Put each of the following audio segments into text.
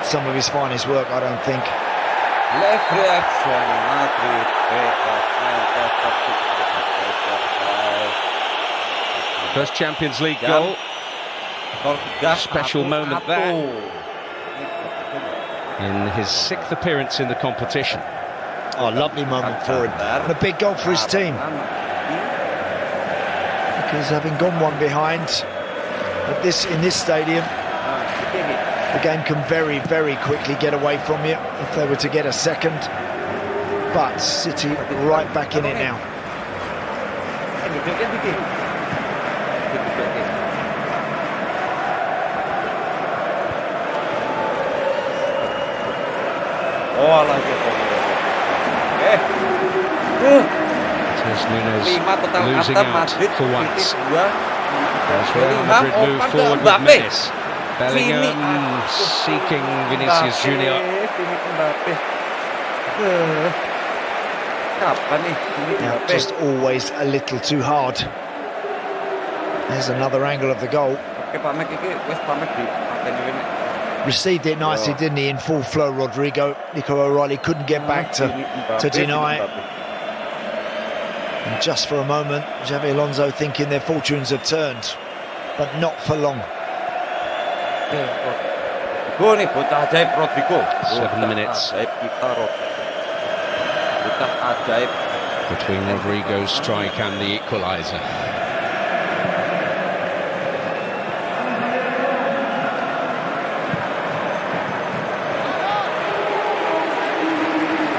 some of his finest work, I don't think. Left reaction, Madrid. First Champions League goal. Special moment there. In his 6th appearance in the competition. Oh, lovely moment for him. And a big goal for his team. Because having gone one behind in this stadium, the game can very, very quickly get away from you if they were to get a second. But City right back in it now. Oh, lagi. Nunes 5 total losing kata out Madrid for once. 2. As Real Madrid move forward with menace. Bellingham seeking Vinicius Junior. Kapan nih? Now, just always a little too hard. There's another angle of the goal. Oke, Pak Mek iki wis pamit di paten ini. Received it nicely, didn't he, in full flow, Rodrigo. Nico O'Reilly couldn't get back to deny it. And just for a moment, Xabi Alonso thinking their fortunes have turned, but not for long. 7 minutes between Rodrigo's strike and the equaliser.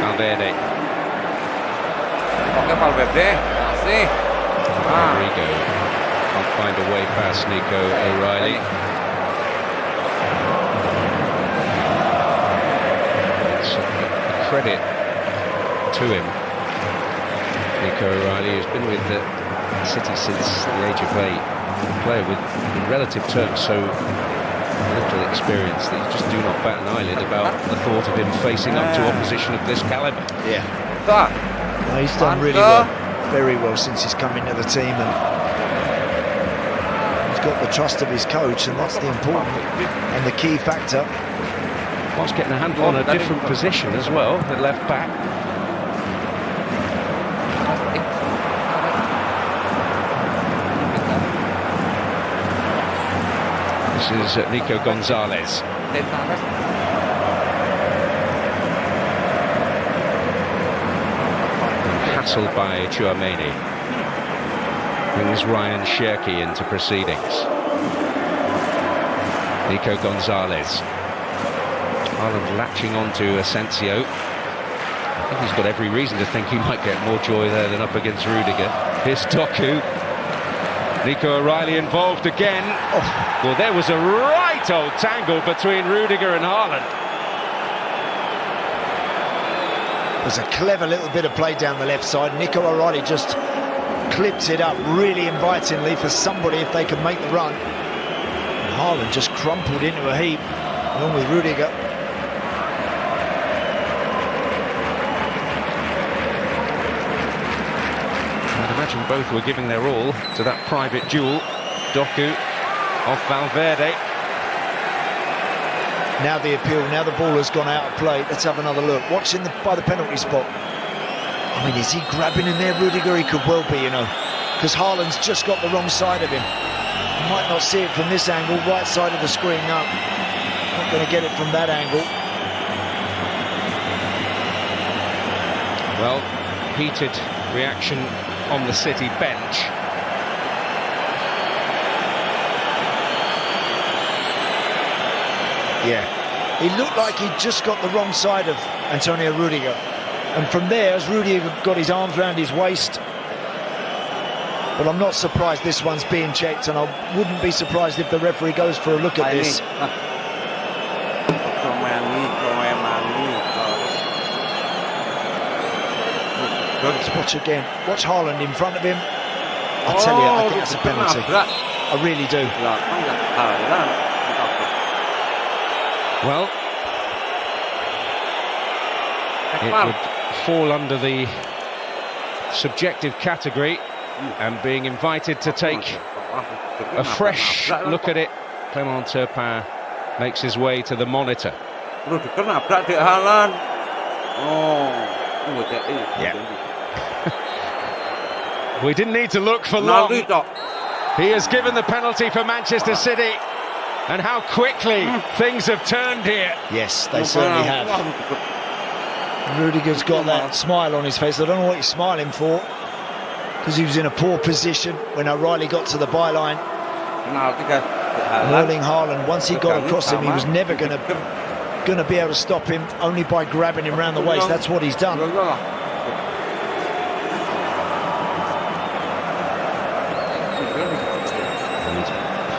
Valverde. Oke, Valverde. Masih. Rodrigo can't find a way past Nico O'Reilly. It's a credit to him. Nico O'Reilly, who's been with the City since the age of 8, a player with, in relative terms, so little experience that you just do not bat an eyelid about the thought of him facing up to opposition of this calibre. Yeah. No, he's done really well, very well since he's come into the team, and he's got the trust of his coach, and that's the important and the key factor. Whilst getting a handle on a different position as well, at left back. This is Nico Gonzalez. Hassled by Tchouaméni. Brings Ryan Cherki into proceedings. Nico Gonzalez. Haaland latching on to Asensio. I think he's got every reason to think he might get more joy there than up against Rudiger. Here's Doku. Nico O'Reilly involved again. Oh, well, there was a right old tangle between Rudiger and Haaland. It was a clever little bit of play down the left side. Nico O'Reilly just clips it up really invitingly for somebody if they can make the run. And Haaland just crumpled into a heap along with Rudiger. I'd imagine both were giving their all to that private duel. Doku off Valverde. Now the appeal, now the ball has gone out of play. Let's have another look. Watching by the penalty spot. I mean, is he grabbing in there, Rudiger? He could well be, you know, because Haaland's just got the wrong side of him. You might not see it from this angle, right side of the screen. No, not going to get it from that angle. Well, heated reaction on the City bench. Yeah, he looked like he'd just got the wrong side of Antonio Rudiger. And from there, as Rudiger got his arms around his waist. But I'm not surprised this one's being checked, and I wouldn't be surprised if the referee goes for a look at this. Let's watch again. Watch Haaland in front of him. I tell you, I think it's a penalty. I really do. Well, it would fall under the subjective category, and being invited to take a fresh look at it, Clément Turpin makes his way to the monitor. Rudiger nabrak di Haaland. Oh, Yeah. We didn't need to look for long. Ronaldo tok. He has given the penalty for Manchester City. And how quickly things have turned here. Yes, they certainly have. Rudiger's got that smile on his face. I don't know what he's smiling for, because he was in a poor position when O'Reilly got to the byline. Erling Haaland, once he got across him, he was never going to be able to stop him, only by grabbing him round the waist. That's what he's done. And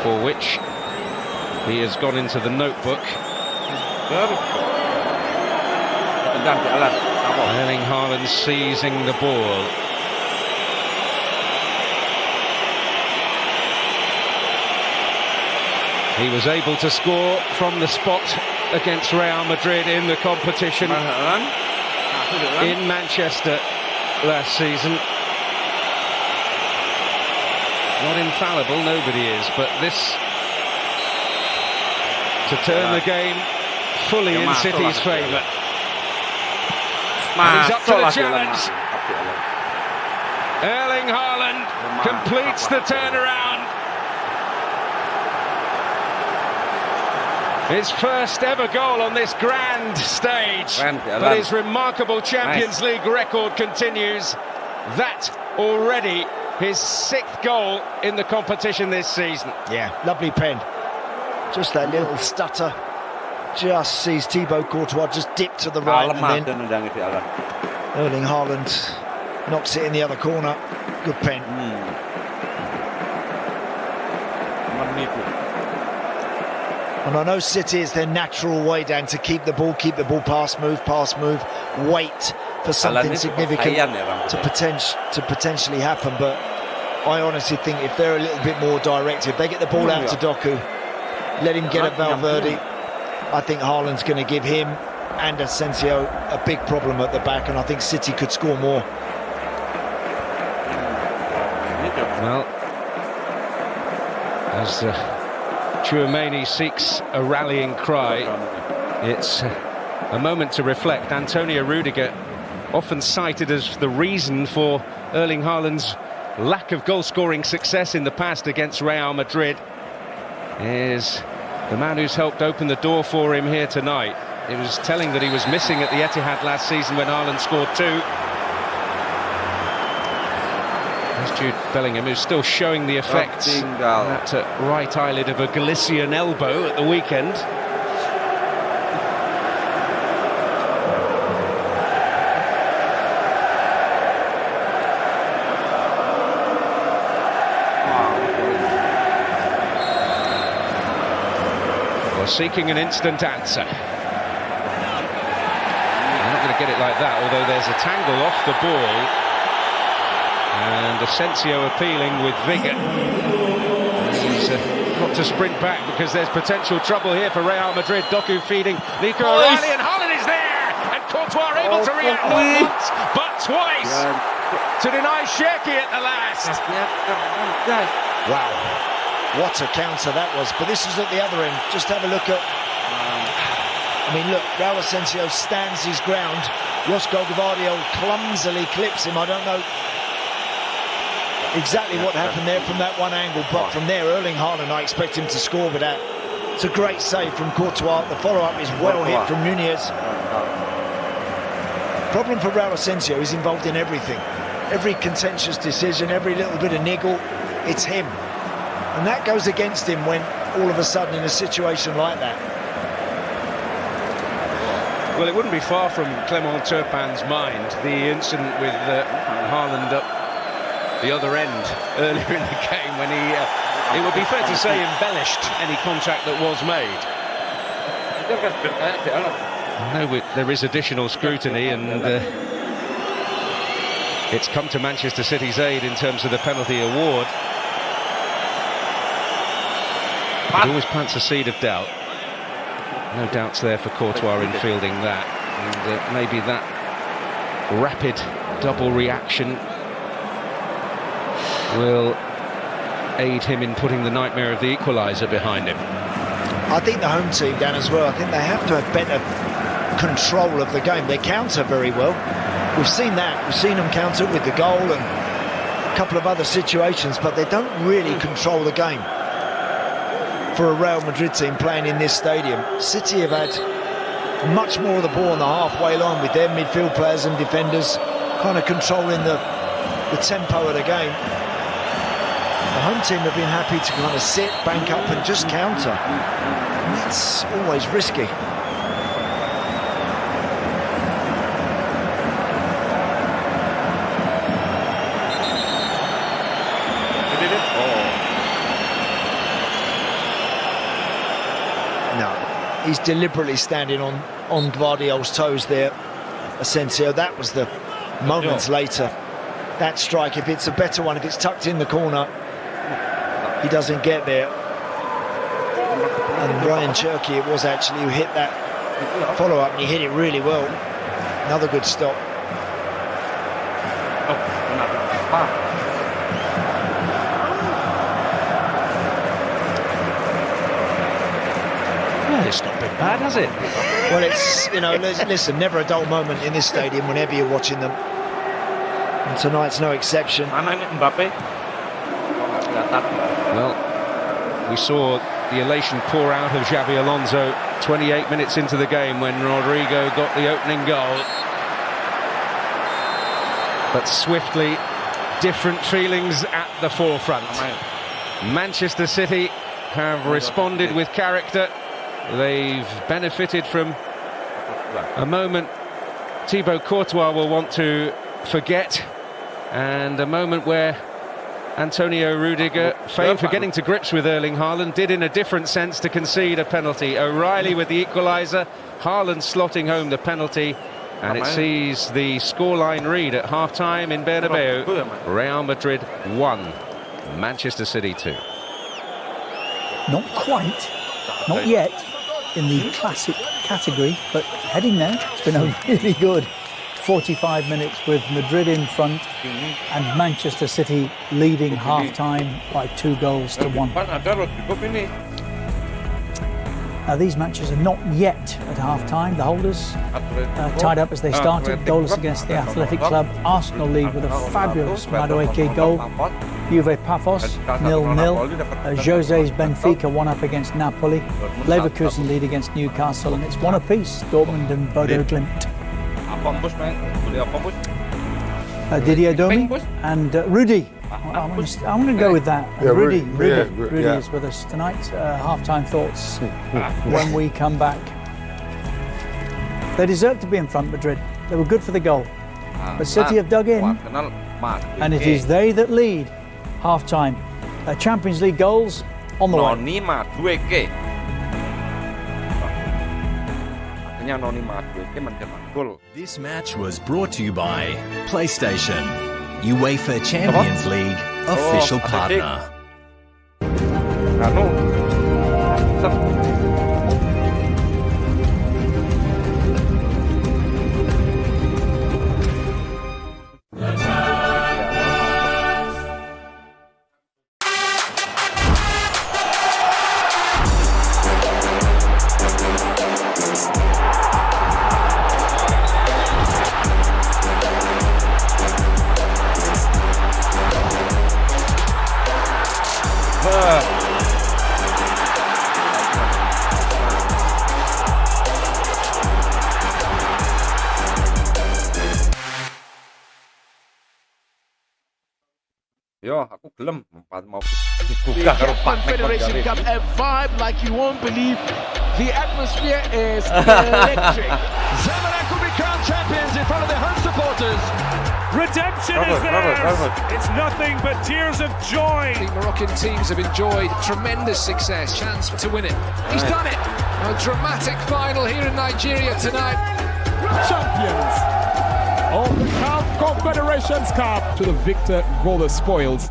for which he has gone into the notebook. Erling Haaland seizing the ball. He was able to score from the spot against Real Madrid in the competition in Manchester last season. Not infallible, nobody is, but this to turn the game fully in City's favour. And he's up to the challenge. Erling Haaland completes the turnaround. His first ever goal on this grand stage, but his remarkable Champions League record continues. That already his 6th goal in the competition this season. Yeah, lovely pen. Just that little stutter. Just sees Thibaut Courtois just dip to the right, and then Erling Haaland knocks it in the other corner. Good pen. And I know City is their natural way down to keep the ball, pass, move, wait for something significant to potentially happen. But I honestly think if they're a little bit more direct, if they get the ball out to Doku, let him get at Valverde, I think Haaland's going to give him and Asensio a big problem at the back, and I think City could score more. Well, as Tchouaméni seeks a rallying cry, it's a moment to reflect. Antonio Rudiger, often cited as the reason for Erling Haaland's lack of goal-scoring success in the past against Real Madrid, is the man who's helped open the door for him here tonight. It was telling that he was missing at the Etihad last season when Haaland scored 2. There's Jude Bellingham, who's still showing the effects that right eyelid of a Galician elbow at the weekend. Well, seeking an instant answer. They're not going to get it like that, although there's a tangle off the ball. And Asensio appealing with vigour. He's got to sprint back because there's potential trouble here for Real Madrid. Doku feeding Nico O'Reilly, and Haaland is there! And Courtois able to react not once, but twice to deny Cherki at the last. Wow, what a counter that was. But this is at the other end. Just have a look at... I mean, look, Raul Asensio stands his ground. Josko Gvardiol clumsily clips him. I don't know exactly what happened there from that one angle, but from there, Erling Haaland, I expect him to score with that. It's a great save from Courtois. The follow-up is well hit from Nunez. Problem for Raul Asensio is involved in everything. Every contentious decision, every little bit of niggle, it's him. And that goes against him when all of a sudden in a situation like that. Well, it wouldn't be far from Clément Turpin's mind, the incident with Haaland up the other end earlier in the game when he, it would be fair to say, embellished any contact that was made. No, there is additional scrutiny, and it's come to Manchester City's aid in terms of the penalty award. It always plants a seed of doubt. No doubts there for Courtois in fielding that, and maybe that rapid double reaction will aid him in putting the nightmare of the equaliser behind him. I think the home team, Dan, as well, I think they have to have better control of the game. They counter very well. We've seen that. We've seen them counter with the goal and a couple of other situations, but they don't really control the game. For a Real Madrid team playing in this stadium, City have had much more of the ball on the halfway line with their midfield players and defenders kind of controlling the tempo of the game. The home team have been happy to kind of sit, bank up and just counter. And that's always risky. No, he's deliberately standing on Gvardiol's toes there, Asensio. That was the moments later. That strike, if it's a better one, if it's tucked in the corner, he doesn't get there. And Ryan Cherky, it was actually who hit that follow-up, and he hit it really well. Another good stop. Well, it's not been bad, has it? Well, it's, you know, listen, never a dull moment in this stadium whenever you're watching them. And tonight's no exception. Well, we saw the elation pour out of Xabi Alonso 28 minutes into the game when Rodrigo got the opening goal. But swiftly, different feelings at the forefront. Manchester City have responded with character. They've benefited from a moment Thibaut Courtois will want to forget, and a moment where Antonio Rudiger, famed for getting to grips with Erling Haaland, did in a different sense to concede a penalty. O'Reilly with the equaliser, Haaland slotting home the penalty, and it sees the scoreline read at half-time in Bernabeu. Real Madrid 1, Manchester City 2. Not quite, not yet in the classic category, but heading there. It's been a really good 45 minutes with Madrid in front and Manchester City leading half-time by 2-1. Now, these matches are not yet at half-time. The holders tied up as they started, goalless against the Athletic Club. Arsenal lead with a fabulous Madueke goal. Juve Paphos 0-0. Jose's Benfica 1-up against Napoli. Leverkusen lead against Newcastle, and it's 1 apiece, Dortmund and Bodo Glimt. Didier Domi and Rudy. I'm going to go with that. Yeah, Rudy yeah. is with us tonight. Half-time thoughts when we come back. They deserve to be in front, Madrid. They were good for the goal. But City have dug in, and it is they that lead half-time. Champions League goals on the way. This match was brought to you by PlayStation, UEFA Champions League official partner. Yo, aku gelem mau buka karo Pak Federation Cup, a vibe like you won't believe. The atmosphere is electric. Zamalek will be crowned champions in front of their home supporters. Redemption is theirs. It's nothing but tears of joy. The Moroccan teams have enjoyed tremendous success. Chance to win it. He's done it. A dramatic final here in Nigeria tonight. Champions of the CAF Confederations Cup. To the victor go the spoils.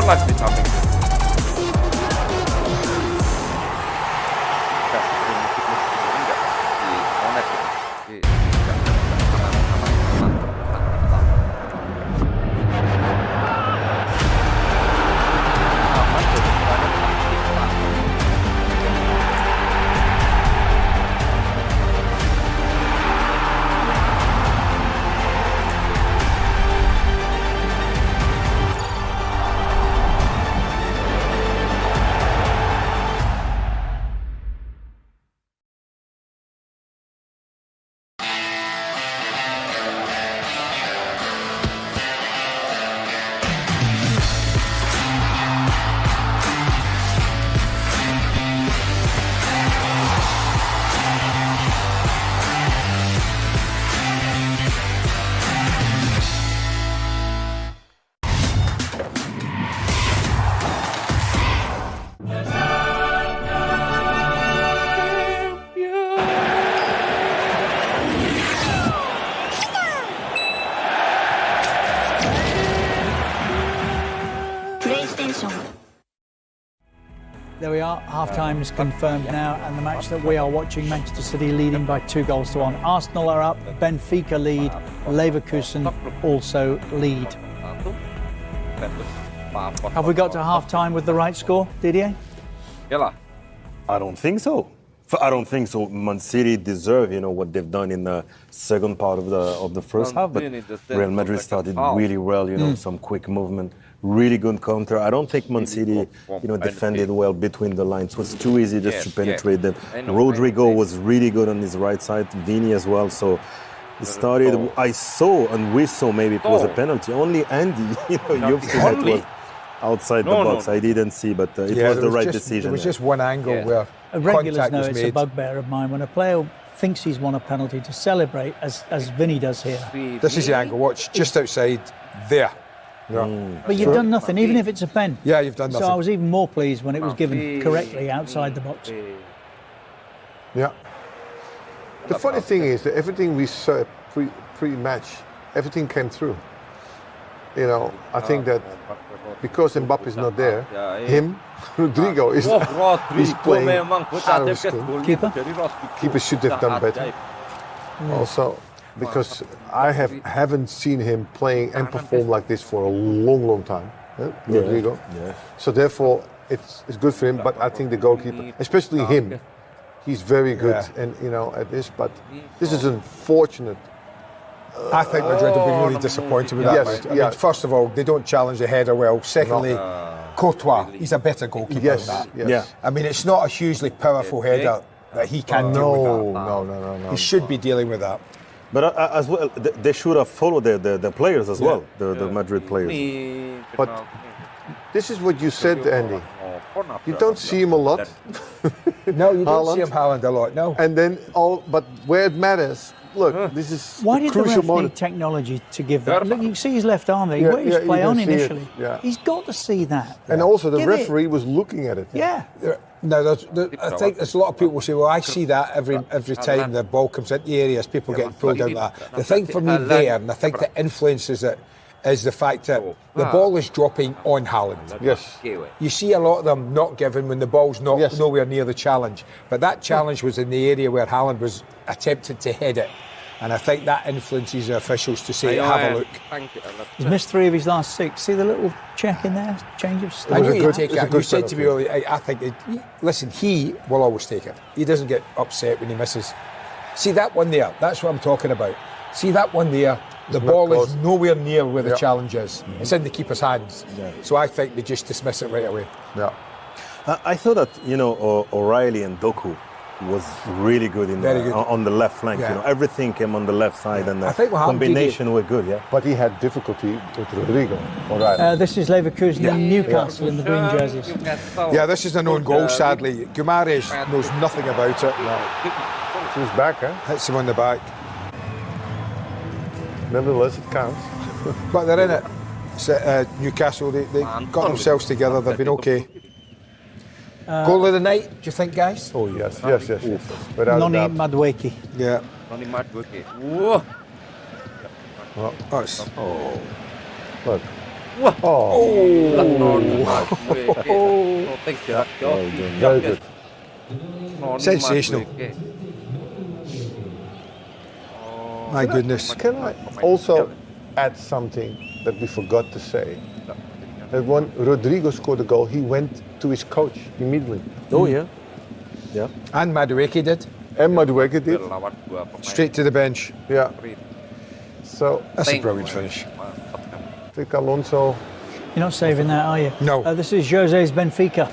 lah di samping. There we are, half-time is confirmed now, and the match that we are watching, Manchester City leading by 2-1. Arsenal are up, Benfica lead, Leverkusen also lead. Have we got to half-time with the right score, Didier? I don't think so. I don't think so. Man City deserve, what they've done in the second part of the first half, but Real Madrid started really well, some quick movement. Really good counter. I don't think Man City, defended well between the lines. It was too easy just to penetrate them. Rodrigo was really good on his right side. Vini as well. So it started. I saw and we saw maybe it was a penalty. Only Andy, you've seen it was outside the box. I didn't see, but it was the right decision. There was just one angle where regulars contact know was it's made. a bugbear of mine when a player thinks he's won a penalty to celebrate, as Vinny does here. This is the angle. Watch, just outside there. Yeah. But you've done nothing, even if it's a pen. Yeah, you've done nothing. So I was even more pleased when it was given correctly outside the box. Yeah. The funny thing is that everything we saw pre-match, everything came through. I think that because Mbappe's not there, Rodrigo is he's playing out of school. Keeper should have done better. Also, because I haven't seen him playing and perform like this for a long time, Rodrigo. Yeah. So therefore, it's good for him. But I think the goalkeeper, especially him, he's very good, and at this. But this is unfortunate. I think Madrid will be really disappointed with that. Yes, I mean, first of all, they don't challenge the header well. Secondly, Courtois, he's a better goalkeeper than that. Yes. Yeah. I mean, it's not a hugely powerful header that he can deal with that. No. He should be dealing with that. But as well, they should have followed the players as well, the Madrid players. But this is what you said, Andy. You don't see him a lot. No, you don't see him Haaland a lot, no. And then but where it matters, look, this is Why did the crucial ref moment. need technology to give that? Look, you can see his left arm there. He waved his play on initially. He's got to see that. And also the referee was looking at it. Yeah. No, I think there's a lot of people who say, well, I see that every time the ball comes into the areas, people getting pulled out of that. The thing for me there, and I think that influences it, is the fact that the ball is dropping on Haaland. Yes. You see a lot of them not given when the ball's nowhere near the challenge. But that challenge was in the area where Haaland was attempting to head it. And I think that influences the officials to say, have a look. He's missed 3 of his last 6. See the little check in there? Change of style. I knew he'd take it. You said to me earlier, I think, listen, he will always take it. He doesn't get upset when he misses. See that one there? That's what I'm talking about. See that one there? The ball is nowhere near where the challenge is. Mm-hmm. It's in the keeper's hands. Yeah. So I think they just dismiss it right away. Yeah. I thought that, O'Reilly and Doku was really good on the left flank. Yeah. Everything came on the left side, and the I think combination were good. Yeah. But he had difficulty with Rodrigo. This is Leverkusen and Newcastle in the green jerseys. Yeah, this is an own goal, sadly. Guimaraes knows nothing about it. He's back, huh? Hits him on the back. Nevertheless, it counts. But they're in it. So, Newcastle, they got themselves together. They've been okay. Goal of the night, do you think, guys? Oh, yes. Noni Madueke. Yeah. Noni Madueke. Whoa. Look. Wah. Very good. Sensational. My goodness. Can I also add something that we forgot to say? That when Rodrigo scored a goal, he went to his coach immediately. Oh yeah. Yeah. And Madueke did. And Madueke did. Straight to the bench. Yeah. So That's a brilliant finish. I think Alonso. You're not saving that, are you? No. This is Jose's Benfica.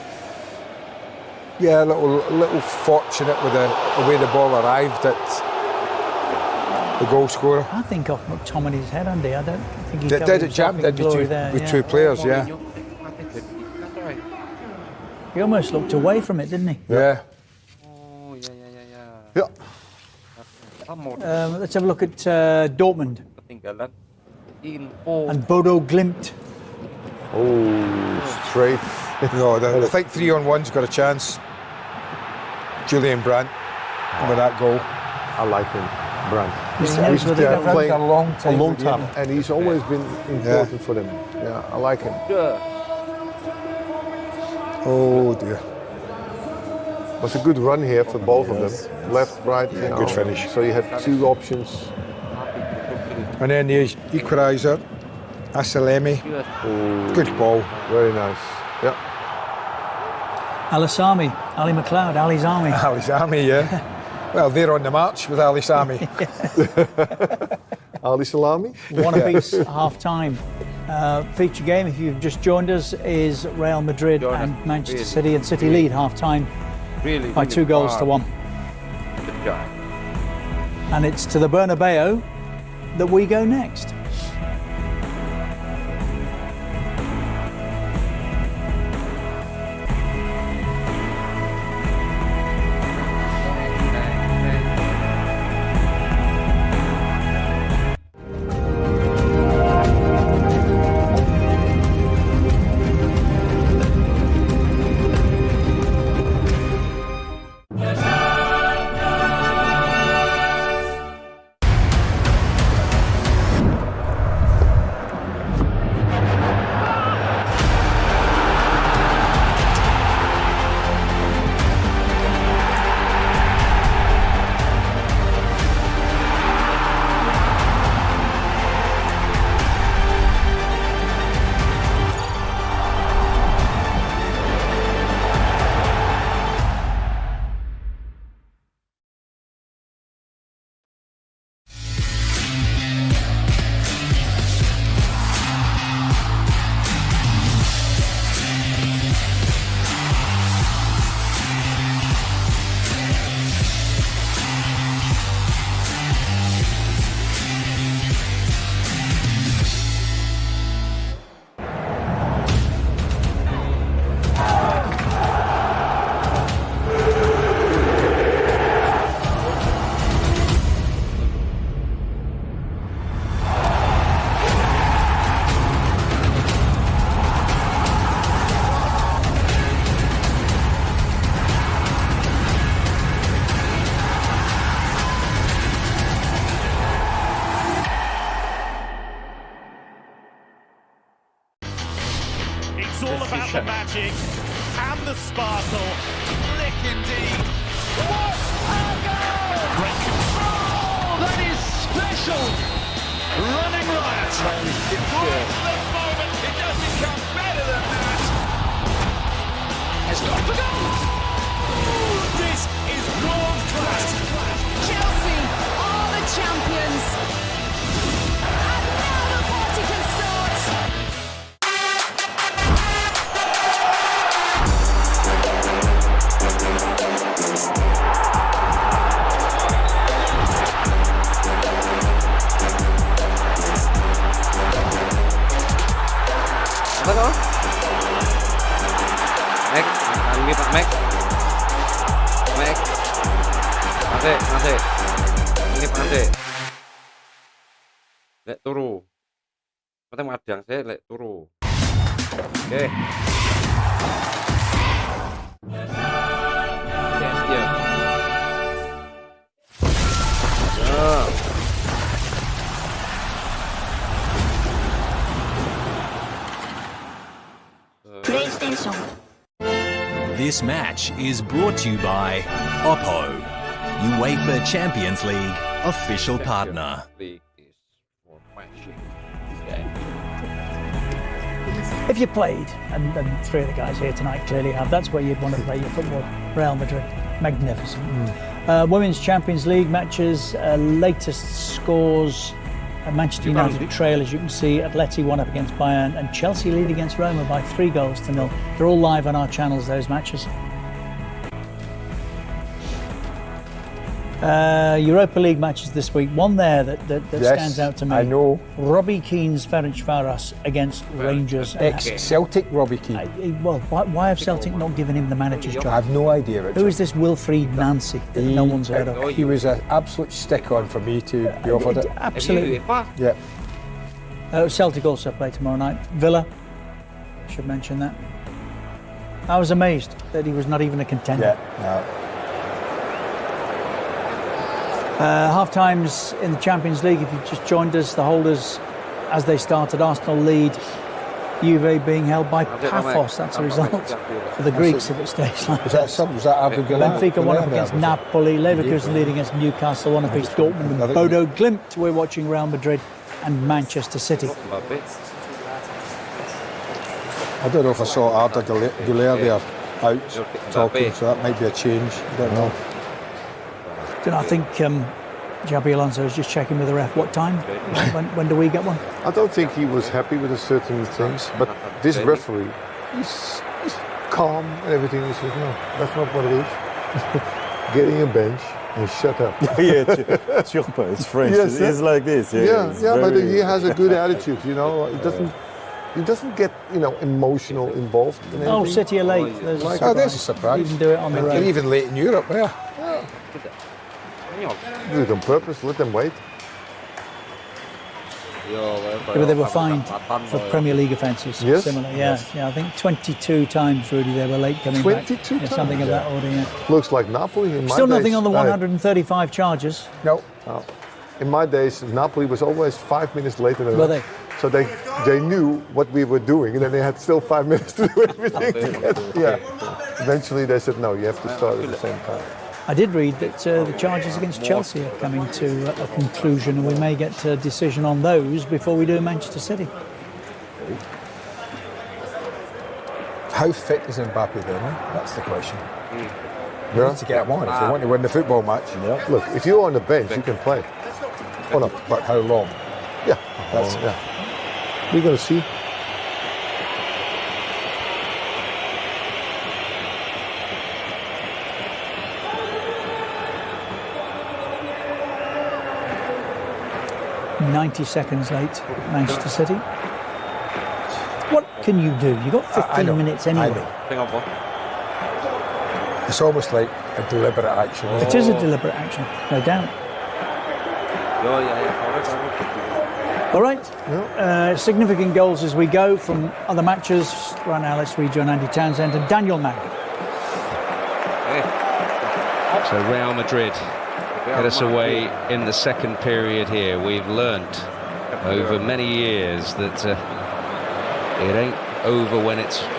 Yeah, a little fortunate with the way the ball arrived at the goal scorer. I think off McTominay's head, Andy. I don't think he Did it jam did with two players, yeah. He almost looked away from it, didn't he? Yeah. Yeah. Let's have a look at Dortmund and Bodo Glimt. Oh, straight. No, I think 3-on-1's got a chance. Julian Brandt with that goal. I like him, Brandt. He's He's been playing a long time. and he's always been important for them. Yeah, I like him. Oh dear. Was a good run here for both of them. Left, right. Yeah, good finish. So you had two options. And then the equaliser, Asalemi. Good ball. Very nice. Yeah. Alisami, Ali McLeod, Ali's Army. Ali's Army, yeah. Well, they're on the march with Ali's Army. Ali Salami. One apiece, half time. Feature game, if you've just joined us, is Real Madrid and Manchester City, and City lead half time by 2 goals to 1. And it's to the Bernabeu that we go next. It's all about the magic and the sparkle. Slick indeed. What a goal! Great control! That is special! Running riot. Right at the moment, it doesn't come better than that. Has got the goal! This is world class. Chelsea are the champions. And now the party can start. Apa tuh? Mac, ini Pak Mac. Mac. Masih. Ini Pak Lek turu. Mate madang saya lek turu. Oke. Ya. PlayStation. This match is brought to you by Oppo, UEFA Champions League official partner. If you played, and three of the guys here tonight clearly have, that's where you'd want to play your football. Real Madrid, magnificent. Women's Champions League matches, latest scores. Manchester United trail, as you can see. Atleti won up against Bayern, and Chelsea lead against Roma by 3-0. They're all live on our channels, those matches. Europa League matches this week. One there that stands out to me. I know. Robbie Keane's Ferencváros against Rangers. Ex-Celtic Robbie Keane. Well, why have Celtic not given him the manager's job? I have no idea, Richard. Who is this Wilfried Nancy that no one's heard of? He was an absolute stick-on for me to be offered it. Absolutely. Yeah. Celtic also play tomorrow night. Villa, should mention that. I was amazed that he was not even a contender. Yeah, no. Half-times in the Champions League, if you've just joined us, the holders, as they started, Arsenal lead, Juve being held by Paphos. That's a result for the Greeks if it stays like that. Was that Abu Ghali? Benfica won up against Napoli, Leverkusen leading against Newcastle, one against Dortmund, and Bodo Glimt. We're watching Real Madrid and Manchester City. I don't know if I saw Arda Güler there out talking, so that might be a change. I don't know. I think Xabi Alonso is just checking with the ref. What time? When do we get one? I don't think he was happy with certain things, but this referee, he's calm and everything. He says, no, that's not what it is. Get in your bench and shut up. Turpa, it's French. Yes, it's like this. But he has a good attitude, He doesn't get, emotional involved in anything. Oh, City are late. There's there's a surprise. Even do it on the road. And even late in Europe, yeah. Do it on purpose, let them wait. But they were fined for Premier League offences. Yes. Similar, yeah. I think 22 times, Rudy, they were late coming 22 back. times? Something of that order, yeah. Looks like Napoli in my Still days. nothing on the 135 charges. No. In my days, Napoli was always 5 minutes later than Were us. they? So they knew what we were doing, and then they had still 5 minutes to do everything together. Yeah. Eventually they said, no, you have to start at the same time. I did read that the charges against Chelsea are coming to a conclusion, and we may get a decision on those before we do Manchester City. How fit is Mbappe then? That's the question. You Yeah. need to get him on if you want to win the football match. Yeah. Look, if you're on the bench, you can play. Oh, no, but how long? Yeah. We're going to see. .90 seconds late, Manchester City. What can you do? You've got 15 minutes anyway. It's almost like a deliberate action. It is a deliberate action, no doubt. All right, significant goals as we go from other matches. Right now, let's rejoin Andy Townsend and Daniel Mack. So Real Madrid get us away in the second period here. We've learnt over many years that it ain't over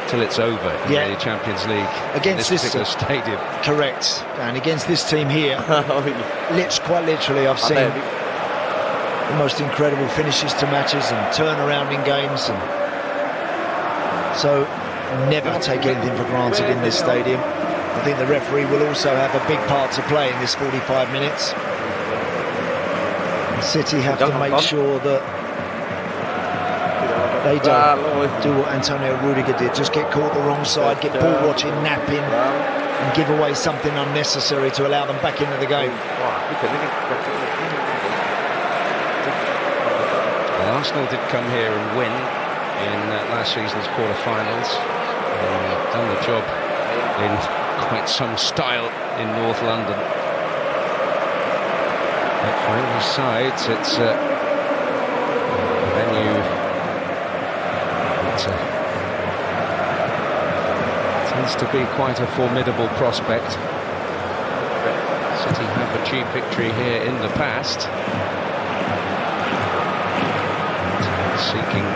till it's over in the Champions League against this particular stadium. Correct, and against this team here, quite literally, I've seen the most incredible finishes to matches and turnaround in games, and so never take anything for granted in this stadium. I think the referee will also have a big part to play in this 45 minutes. And City have to make sure that they don't do what Antonio Rudiger did, just get caught the wrong side, get ball watching, napping, and give away something unnecessary to allow them back into the game. Well, Arsenal did come here and win in last season's quarter-finals. Done the job in quite some style in North London. But for English sides, it's a venue that tends to be quite a formidable prospect. City have achieved victory here in the past, seeking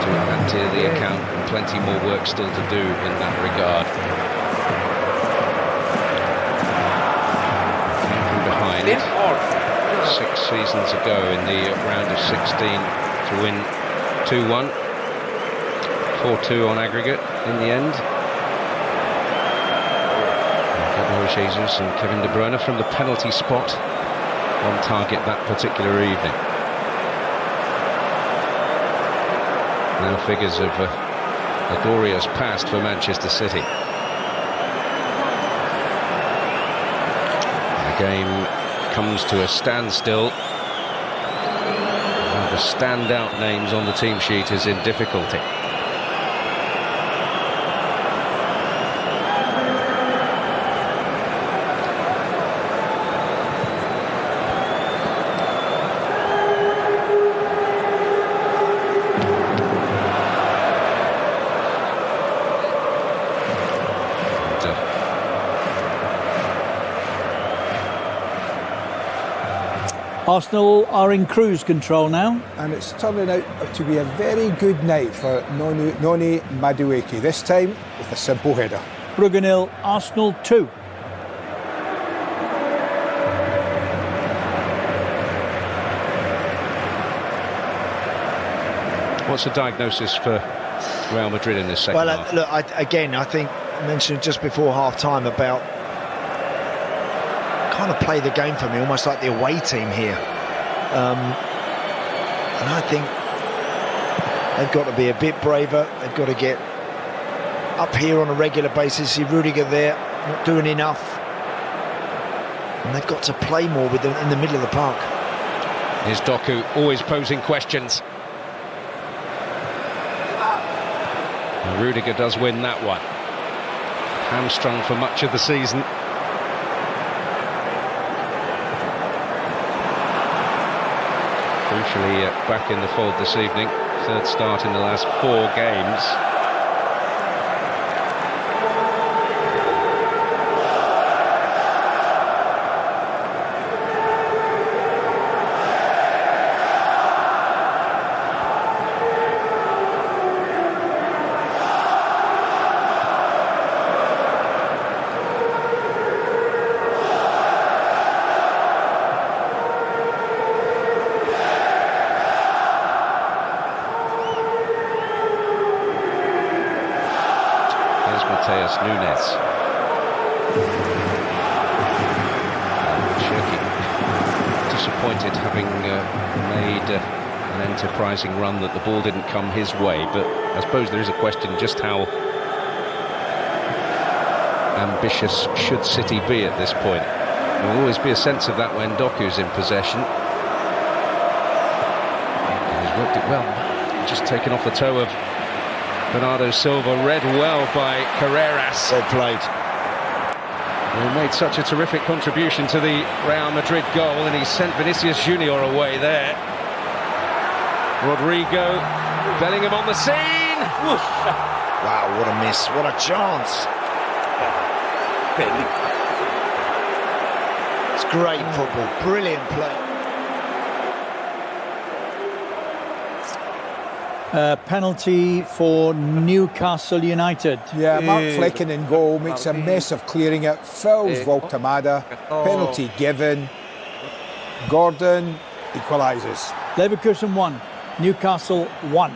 to to the account, and plenty more work still to do in that regard. Came from behind 6 seasons ago in the round of 16 to win 2-1, 4-2 on aggregate in the end. Gabriel Jesus and Kevin De Bruyne from the penalty spot on target that particular evening. Now figures of a glorious past for Manchester City. The game comes to a standstill. One of the standout names on the team sheet is in difficulty. Arsenal are in cruise control now. And it's turning out to be a very good night for Noni Madueke, this time with a simple header. Brugge 0, Arsenal 2. What's the diagnosis for Real Madrid in this second half? Look, I think I mentioned just before half-time about kind of play the game for me, almost like the away team here. And I think they've got to be a bit braver. They've got to get up here on a regular basis. See Rudiger there, not doing enough. And they've got to play more with them in the middle of the park. Here's Doku, always posing questions. And Rudiger does win that one. Hamstrung for much of the season. Crucially back in the fold this evening. Third start in the last 4 games. Disappointed having made an enterprising run that the ball didn't come his way, but I suppose there is a question just how ambitious should City be at this point. There will always be a sense of that when Doku's in possession. He's worked it well, just taken off the toe of Bernardo Silva, read well by Carreras. Well played. He made such a terrific contribution to the Real Madrid goal, and he sent Vinicius Junior away there. Rodrigo, Bellingham on the scene. Whoosh. Wow, what a miss, what a chance. It's great football, brilliant play. Penalty for Newcastle United. Yeah, Mark Flecken in goal, makes a mess of clearing it, fouls Voltamada, penalty given. Gordon equalises. Leverkusen 1, Newcastle 1.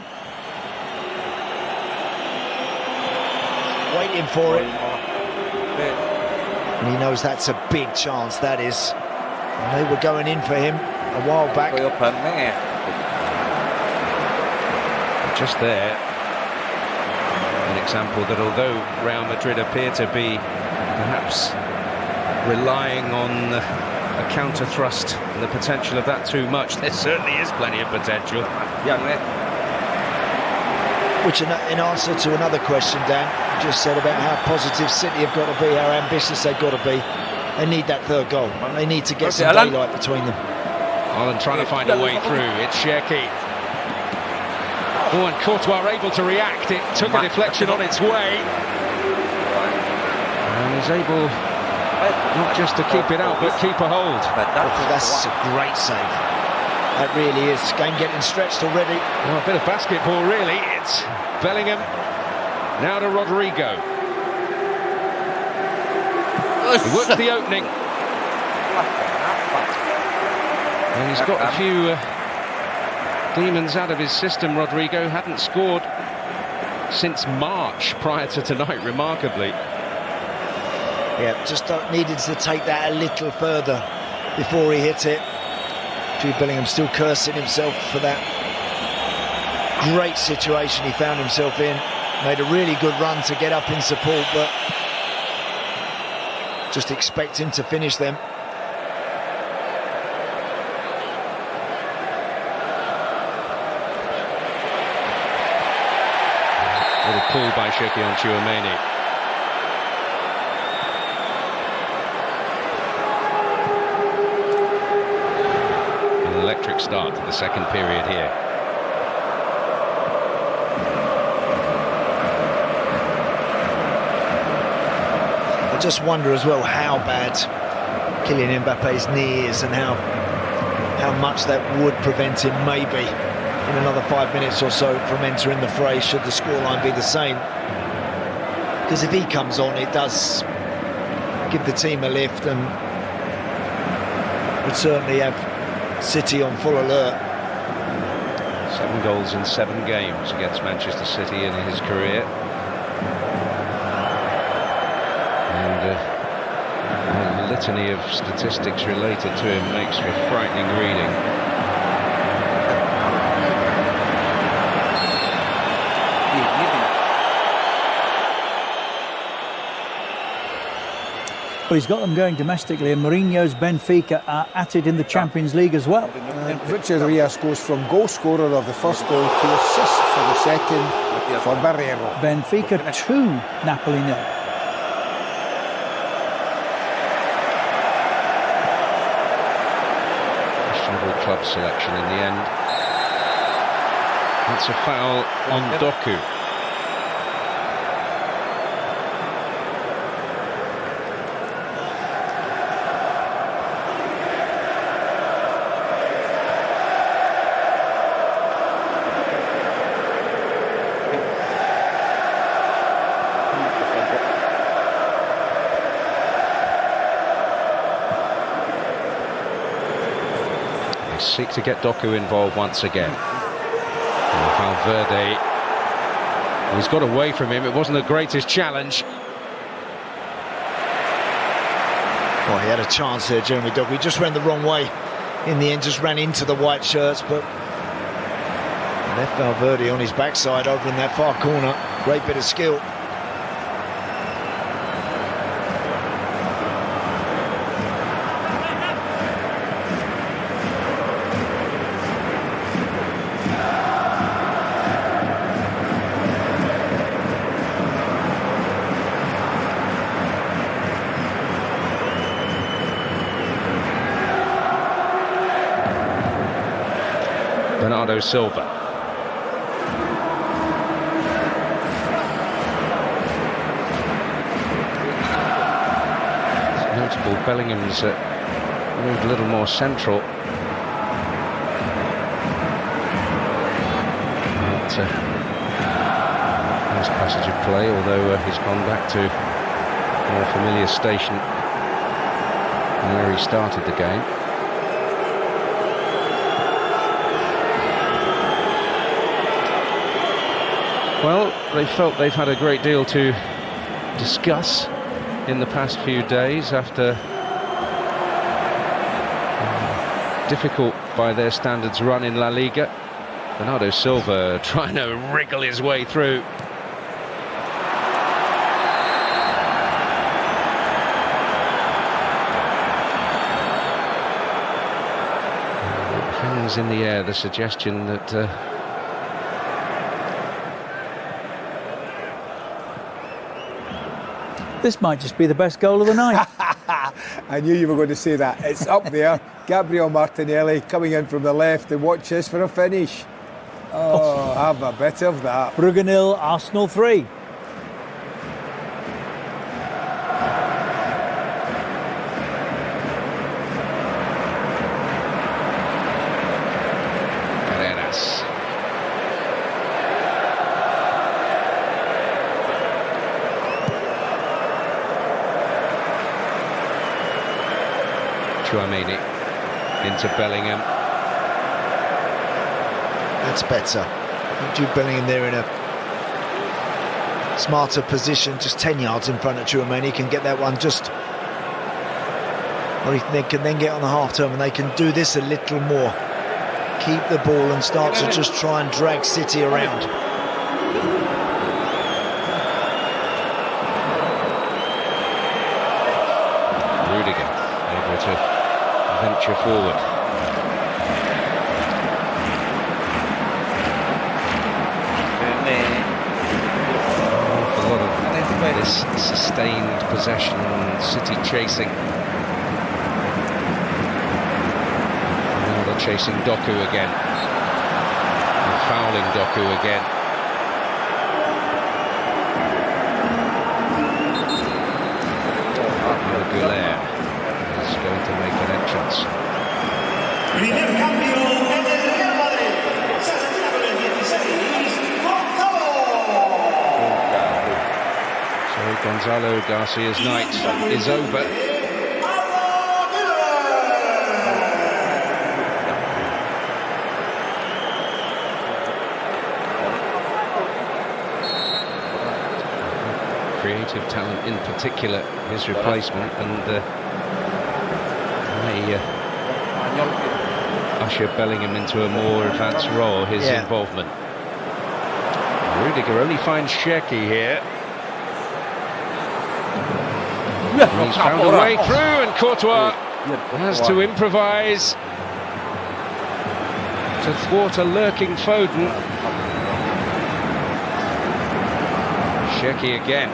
Waiting for it. And he knows that's a big chance, that is. And they were going in for him a while back. Just there, an example that although Real Madrid appear to be perhaps relying on a counter thrust and the potential of that too much, there certainly is plenty of potential. Which in answer to another question, Dan, you just said about how positive City have got to be, how ambitious they've got to be. They need that third goal. They need to get some daylight between them. Holland trying to find a way through. It's Cherki. Oh, and Courtois able to react. It took a deflection on its way. And he's able not just to keep it out, but keep a hold. That's a great save. That really is. Game getting stretched already. Well, a bit of basketball, really. It's Bellingham. Now to Rodrigo. He worked the opening. And he's got a few demons out of his system. Rodrigo hadn't scored since March prior to tonight, remarkably. Yeah, just needed to take that a little further before he hit it. Jude Bellingham still cursing himself for that great situation he found himself in. Made a really good run to get up in support, but just expect him to finish them. Little pull by Shekion Chouameni. An electric start to the second period here. I just wonder as well how bad Kylian Mbappe's knee is and how much that would prevent him maybe in another 5 minutes or so from entering the fray should the scoreline be the same. Because if he comes on, it does give the team a lift and would certainly have City on full alert. 7 goals in 7 games against Manchester City in his career. And a litany of statistics related to him makes for frightening reading. Well, he's got them going domestically, and Mourinho's Benfica are at it in the Champions League as well. Richard Rias goes from goal scorer of the first goal to assist for the second for Barreiro. Benfica 2, Napoli 0. Questionable club selection in the end. It's a foul on Doku. Seek to get Doku involved once again. And Valverde, he's got away from him. It wasn't the greatest challenge. Well, he had a chance there, Jeremy Doku. He just ran the wrong way in the end, just ran into the white shirts, but left Valverde on his backside over in that far corner. Great bit of skill. Bernardo Silva. It's notable Bellingham's moved a little more central. Nice passage of play, although he's gone back to a more familiar station where he started the game. Well, they felt they've had a great deal to discuss in the past few days after difficult by their standards run in La Liga. Bernardo Silva trying to wriggle his way through. Hangs in the air the suggestion that this might just be the best goal of the night. I knew you were going to say that. It's up there. Gabriel Martinelli coming in from the left, and watch this for a finish. Oh, have a bit of that. Brugge 0, Arsenal 3. Tchouaméni into Bellingham. That's better. Jude Bellingham there in a smarter position, just 10 yards in front of Tchouaméni. He can get that one just... Or they can then get on the half-term and they can do this a little more. Keep the ball and start to just try and drag City around. Rudiger able to venture forward. A lot of this sustained possession, City chasing. Now they're chasing Doku again. And fouling Doku again. Goulet is going to make an entrance. So Gonzalo Garcia's night is over. Creative talent in particular, his replacement, and usher Bellingham into a more advanced role, his involvement. Rudiger only finds Sheki here. He's found a way through, and Courtois has to improvise to thwart a lurking Foden. Sheki again.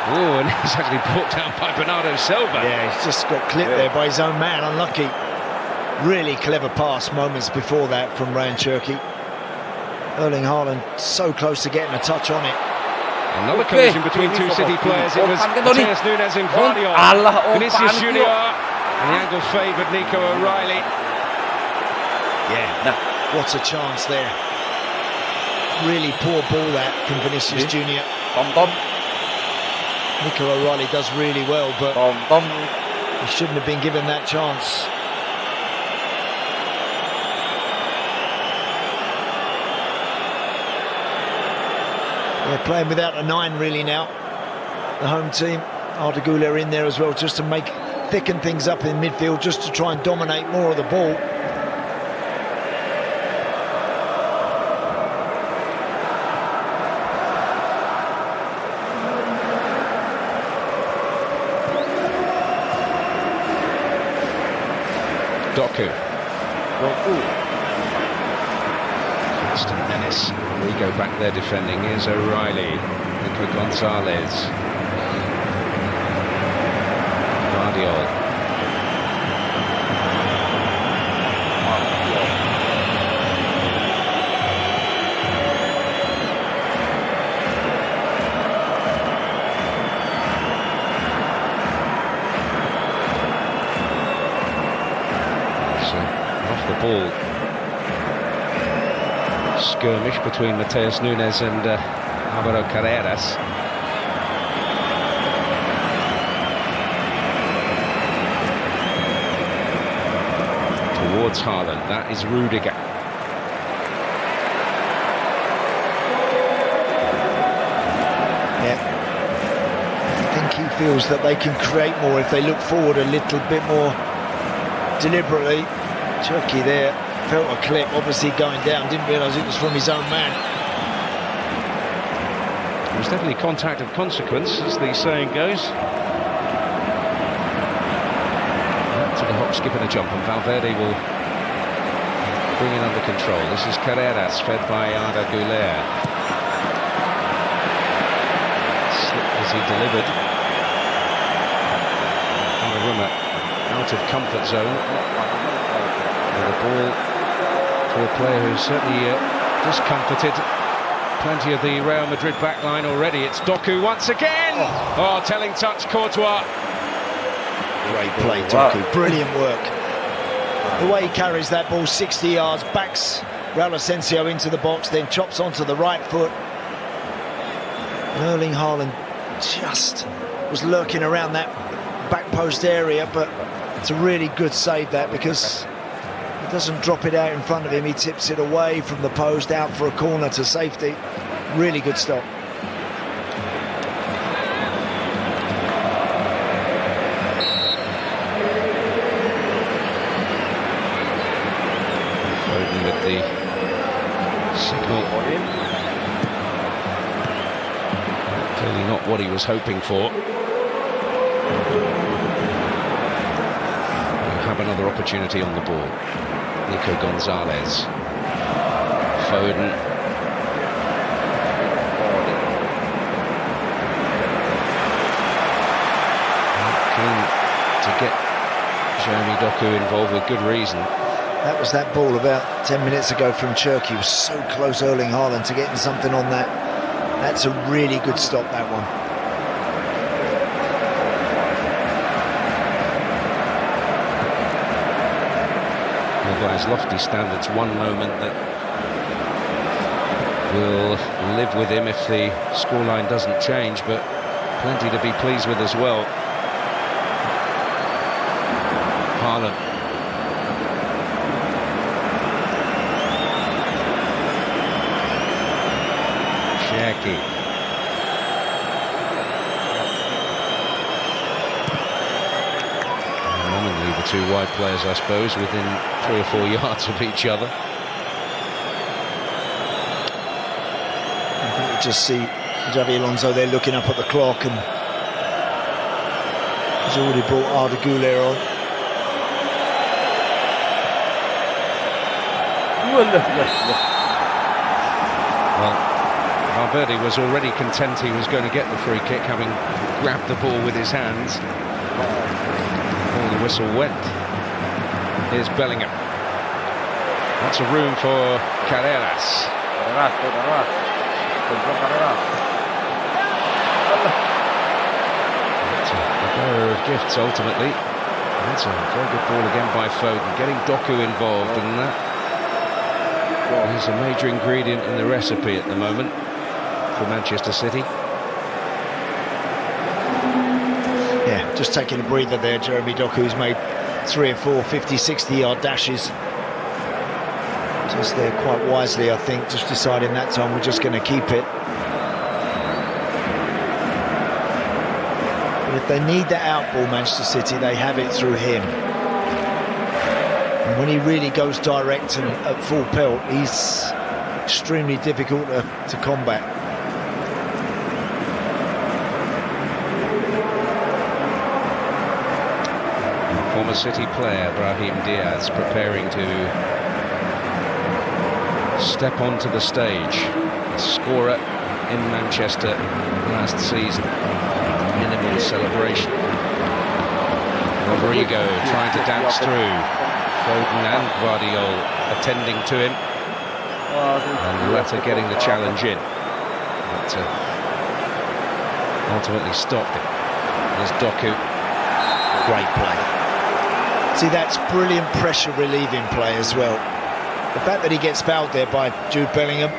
Oh, and he's actually brought down by Bernardo Silva. Yeah, he's just got clipped there by his own man. Unlucky. Really clever pass moments before that from Ryan Cherki. Erling Haaland so close to getting a touch on it. Another collision between two City players. It was Matheus Nunes and Guardiola. Vinicius Junior, and the angle favoured Nico O'Reilly. Yeah, what a chance there. Really poor ball that from Vinicius Junior. Nico O'Reilly does really well, but he shouldn't have been given that chance. They're playing without a 9 really now. The home team, Arda Güler in there as well, just to thicken things up in midfield, just to try and dominate more of the ball. Doku. Constant menace. We go back there defending. Here's O'Reilly. Nico Gonzalez. Guardiola. Off the ball. Skirmish between Matheus Nunes and Álvaro Carreras. Towards Haaland, that is Rudiger. Yeah, I think he feels that they can create more if they look forward a little bit more deliberately. Cherki there felt a clip, obviously going down, didn't realise it was from his own man. It was definitely contact of consequence, as the saying goes. Took a hop, skip and a jump, and Valverde will bring it under control. This is Carreras, fed by Arda Güler. Slipped as he delivered. Donnarumma out of comfort zone. The ball to a player who's certainly discomforted plenty of the Real Madrid backline already. It's Doku once again. Oh, telling touch, Courtois. Great play, Doku. Brilliant work. The way he carries that ball 60 yards, backs Raul Asensio into the box, then chops onto the right foot. And Erling Haaland just was lurking around that back post area, but it's a really good save that, because he doesn't drop it out in front of him, he tips it away from the post out for a corner to safety. Really good stop. Foden with the signal. Clearly not what he was hoping for. We'll have another opportunity on the ball. Nico Gonzalez. Foden. Keen to get Jeremy Doku involved with good reason. That was that ball about 10 minutes ago from Chirk. He was so close, Erling Haaland, to getting something on that. That's a really good stop, that one. Well, by his lofty standards, one moment that will live with him if the scoreline doesn't change, but plenty to be pleased with as well. Haaland. Shaki. Nominally the two wide players, I suppose, within 3 or 4 yards of each other. I think you just see Xabi Alonso there looking up at the clock, and he's already brought Arda Güler on. Well, Valverde was already content he was going to get the free kick, having grabbed the ball with his hands. Before the whistle went. Here's Bellingham. Lots of room for Carreras. A bearer of gifts ultimately. That's a very good ball again by Foden, getting Doku involved, and that is a major ingredient in the recipe at the moment for Manchester City. Yeah, just taking a breather there, Jeremy Doku's made 3 or 4 50-60 yard dashes. Just there quite wisely, I think, just deciding that time we're just going to keep it. But if they need that out ball, Manchester City, they have it through him. And when he really goes direct and at full pelt, he's extremely difficult to combat. Former City player Brahim Diaz preparing to step onto the stage. A scorer in Manchester last season. Minimal celebration. Rodrigo trying to dance through. Foden and Guardiol attending to him. And the latter getting the challenge in. But ultimately stopped it. There's Doku. Great play. See, that's brilliant pressure relieving play as well. The fact that he gets fouled there by Jude Bellingham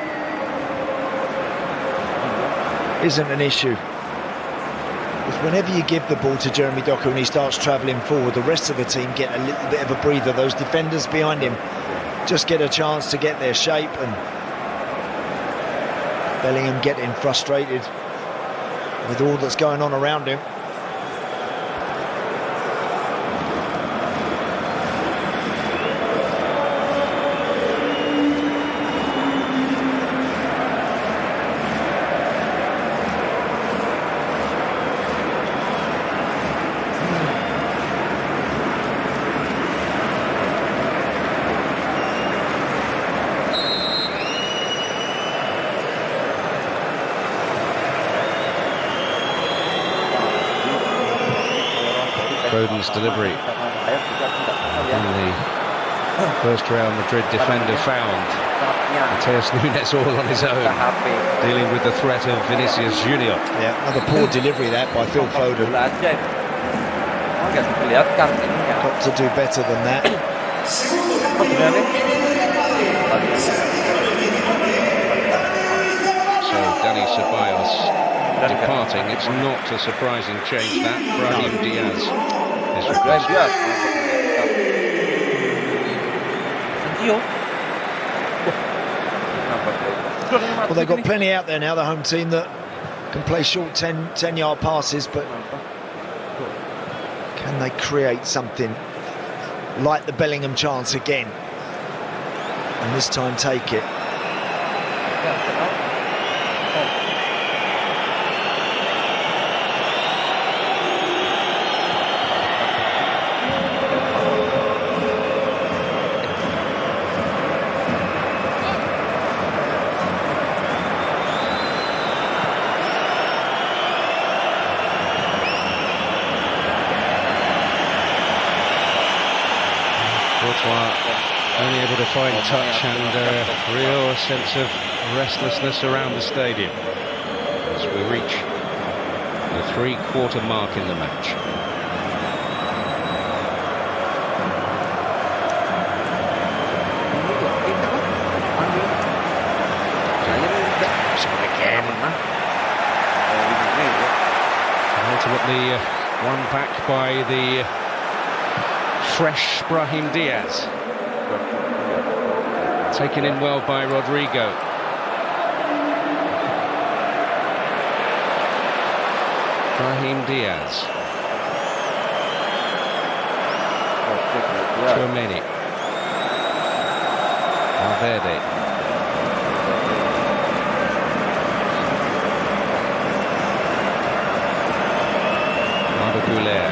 isn't an issue. Because whenever you give the ball to Jeremy Doku and he starts travelling forward, the rest of the team get a little bit of a breather. Those defenders behind him just get a chance to get their shape, and Bellingham getting frustrated with all that's going on around him. Foden's delivery. And the first Real Madrid defender found. Mateus Nunes all on his own, dealing with the threat of Vinicius Junior. Yeah, another poor delivery that by Phil Foden. Got to do better than that. So Dani Ceballos departing. It's not a surprising change, that. Brahim Diaz is replaced. Well, they've got plenty out there now, the home team, that can play short 10-yard passes, but can they create something like the Bellingham chance again? And this time take it. Only able to find touch and a real sense of restlessness around the stadium as we reach the 3-quarter mark in the match. And ultimately won back by the fresh Brahim Diaz. Taken in well by Rodrigo. Brahim Diaz. Tchouameni. Valverde. Mardoguler.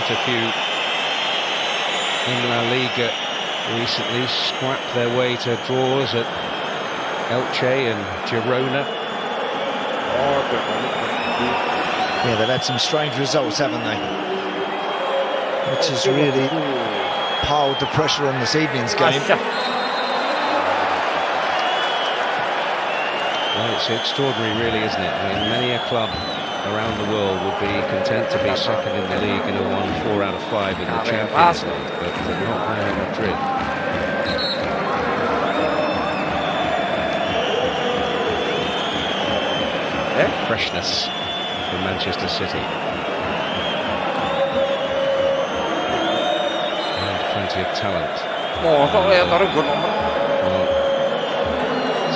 A few in La Liga recently, scrapped their way to draws at Elche and Girona. Yeah, they've had some strange results, haven't they? Which has really piled the pressure on this evening's game. Well, it's extraordinary, really, isn't it? I mean, many a club around the world would be content to be second in the league and have won 4 out of 5 in the Champions League, but they're not there in Madrid. Freshness from Manchester City. And plenty of talent. Well,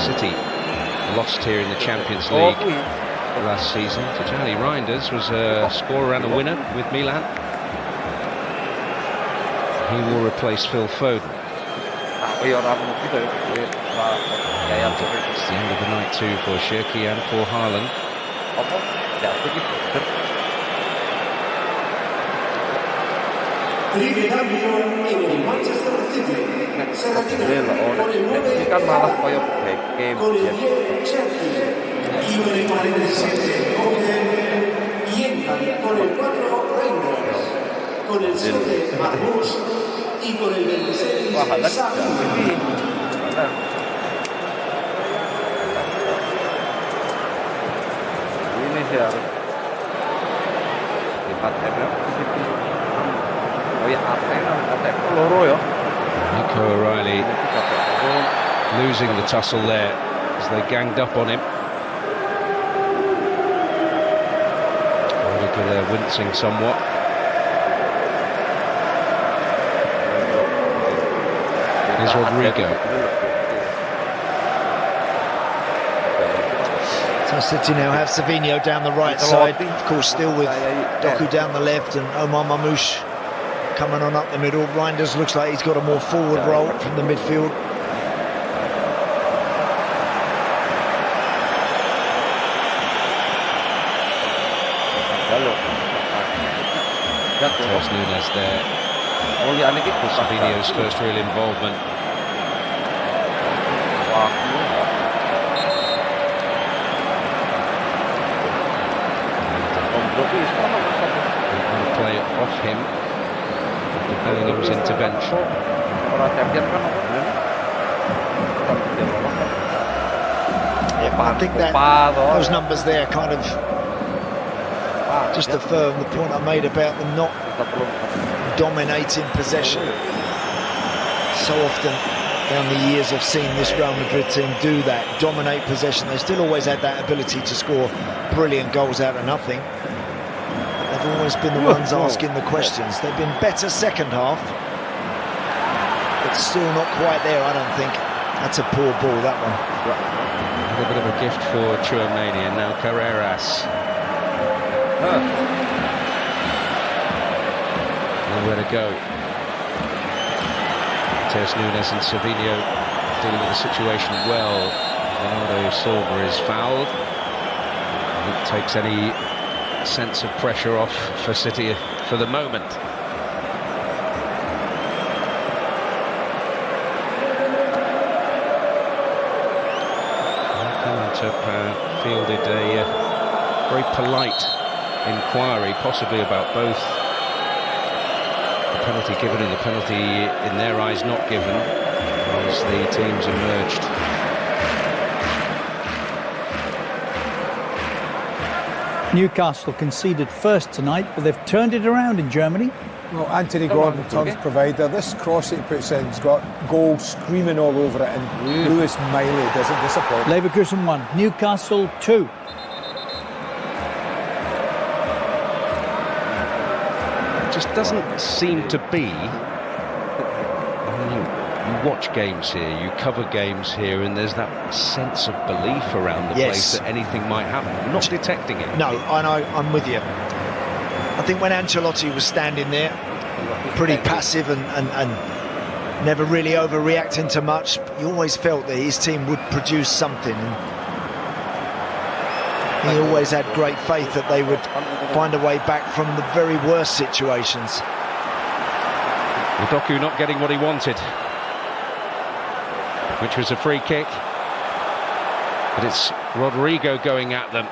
City lost here in the Champions League last season. Tijani Reinders was a scorer and a winner with Milan. He will replace Phil Foden. It's the end of the night too for Shirky and for Haaland. Y con el 47 ingin, con el 4 Reinders, con el 7 Marcus y con el 26 Saweria. Ini sih harus 4 oh ya ATM loro ya. Nico O'Reilly losing the tussle there as they ganged up on him. They're wincing somewhat. Here's Rodrigo. So City now have Savinho down the right side, of course still with Doku down the left and Omar Mamouche coming on up the middle. Reinders looks like he's got a more forward role from the midfield. There's Nunes there. Savinho's first real involvement. They want to play it off him. The Bellingham's intervention. Yeah, but I think that those numbers there kind of just affirm the point I made about them not dominating possession. So often down the years I've seen this Real Madrid team do that, dominate possession. They still always had that ability to score brilliant goals out of nothing. They've always been the ones asking the questions. They've been better second half, but still not quite there, I don't think. That's a poor ball, that one. A bit of a gift for Tchouaméni, and now Carreras. Nowhere to go. Mateus Nunes and Savinho dealing with the situation well. Bernardo Silva is fouled. It takes any sense of pressure off for City for the moment. Fielded a very polite inquiry, possibly about both the penalty given and the penalty in their eyes not given, as the teams emerged. Newcastle conceded first tonight, but they've turned it around in Germany. Well, Anthony Gordon, Tom's provider. This cross that he puts in has got goal screaming all over it, and Lewis Miley doesn't disappoint. Leverkusen 1, Newcastle 2. It just doesn't seem to be. You watch games here, you cover games here, and there's that sense of belief around the place that anything might happen. You're not detecting it. No, I know, I'm with you. I think when Ancelotti was standing there, pretty passive and never really overreacting to much, you always felt that his team would produce something. He always had great faith that they would find a way back from the very worst situations. Doku not getting what he wanted, which was a free kick. But it's Rodrigo going at them.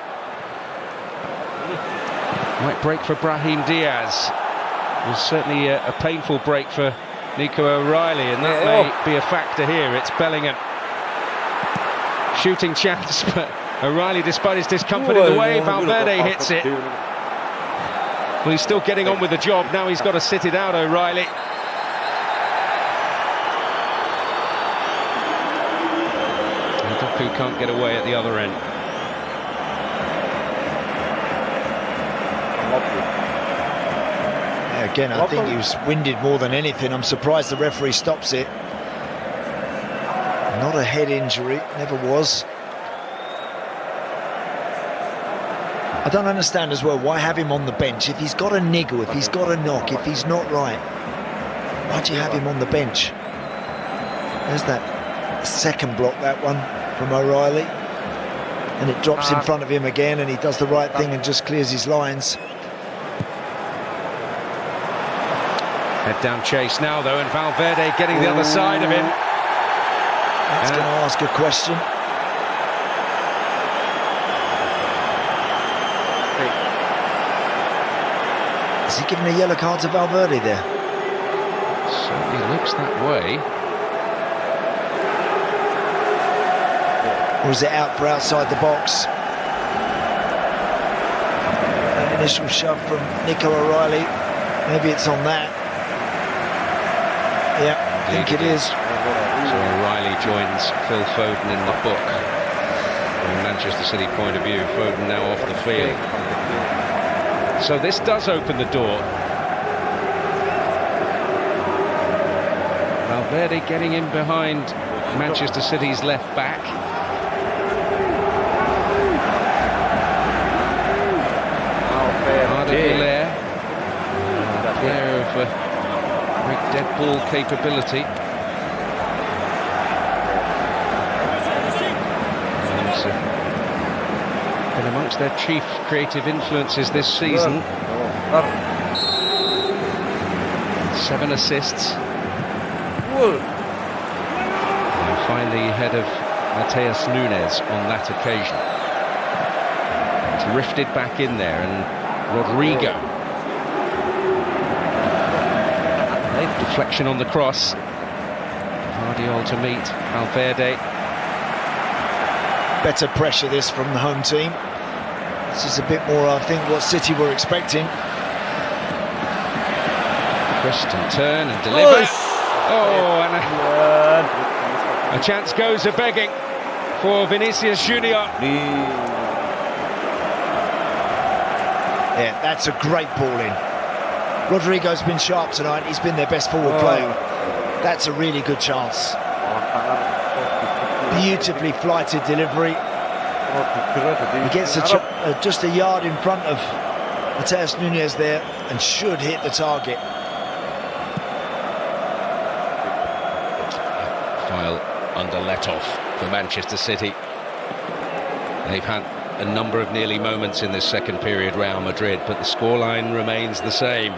Might break for Brahim Diaz. It was certainly a painful break for Nico O'Reilly, and that may be a factor here. It's Bellingham. Shooting chance, but O'Reilly, despite his discomfort in the way, Valverde hits it. Well, he's still getting on with the job. Now he's got to sit it out, O'Reilly. Doku can't get away at the other end. Again, I think he was winded more than anything. I'm surprised the referee stops it. Not a head injury, never was. I don't understand as well, why have him on the bench? If he's got a niggle, if he's got a knock, if he's not right, why'd you have him on the bench? There's that second block, that one from O'Reilly. And it drops in front of him again, and he does the right thing and just clears his lines. Head down chase now though, and Valverde getting the other side of him. That's going to ask a question. Is he giving a yellow card to Valverde there? Certainly looks that way. Or is it out for outside the box? An initial shove from Nico O'Reilly. Maybe it's on that. Yeah, I think it is. So O'Reilly joins Phil Foden in the book. From a Manchester City point of view, Foden now off the field. So this does open the door. Valverde getting in behind Manchester City's left back. Player of great dead ball capability. He's been amongst their chief creative influences this season. 7 assists. And finally ahead of Mateus Nunes on that occasion. Drifted back in there, and Rodrigo. Deflection on the cross. Guardiola to meet Valverde. Better pressure this from the home team. This is a bit more, I think, what City were expecting. Christian turn and deliver. Oh, and a chance goes a-begging for Vinicius Junior. Yeah, that's a great ball in. Rodrigo's been sharp tonight. He's been their best forward player. That's a really good chance. Beautifully flighted delivery. He gets just a yard in front of Matheus Nunes there and should hit the target. File under let-off for Manchester City. They've had a number of nearly moments in this second period, Real Madrid, but the scoreline remains the same.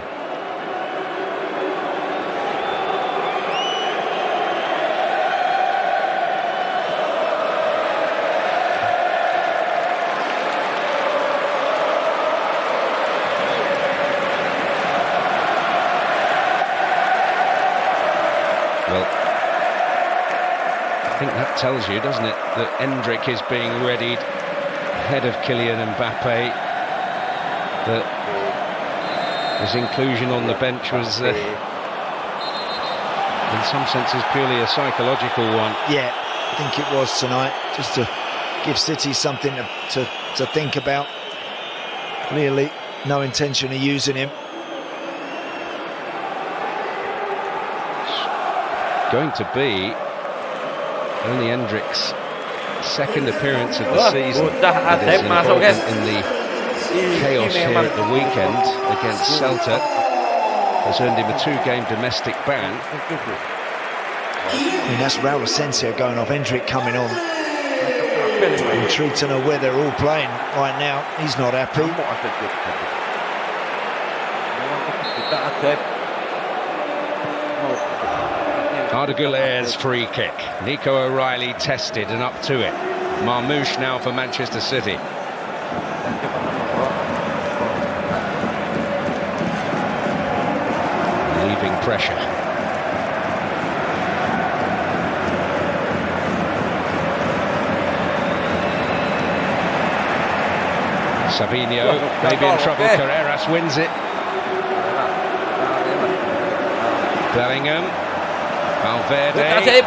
I think that tells you, doesn't it, that Endrick is being readied ahead of Kylian Mbappe, that his inclusion on the bench was in some senses purely a psychological one. Yeah, I think it was tonight, just to give City something to think about. Clearly no intention of using him. It's going to be only Endrick's second appearance of the season. That is involvement in the chaos here at the weekend against Celta has earned him a 2-game domestic ban. I mean, that's Raul Asensio going off, Endrick coming on. I'm intrigued to know where they're all playing right now. He's not happy. Arda Güler's free kick. Nico O'Reilly tested and up to it. Marmouche now for Manchester City. Leaving pressure. Savinho maybe in trouble. Carreras wins it. Bellingham. Valverde.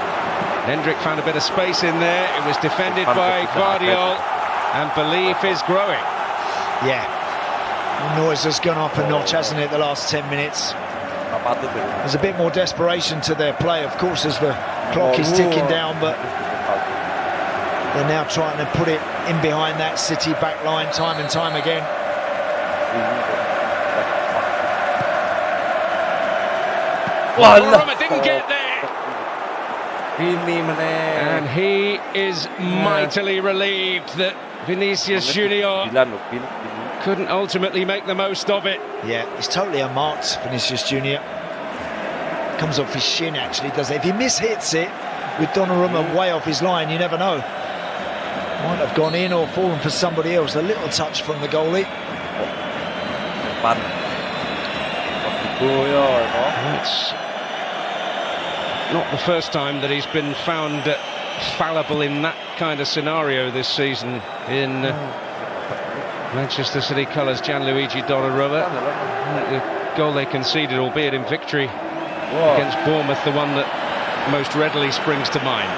Hendrick found a bit of space in there. It was defended by Guardiola, and belief is growing. Yeah, the noise has gone up a notch, hasn't it, the last 10 minutes? There's a bit more desperation to their play, of course, as the clock is ticking down, but they're now trying to put it in behind that City back line time and time again. Roma didn't get there. And he is mightily relieved that Vinicius Junior couldn't ultimately make the most of it. Yeah, he's totally unmarked, Vinicius Junior. Comes off his shin, actually, does it? If he mishits it with Donnarumma way off his line, you never know. Might have gone in or fallen for somebody else. A little touch from the goalie. It's not the first time that he's been found fallible in that kind of scenario this season in Manchester City colours. Gianluigi Donnarumma, the goal they conceded, albeit in victory against Bournemouth, the one that most readily springs to mind.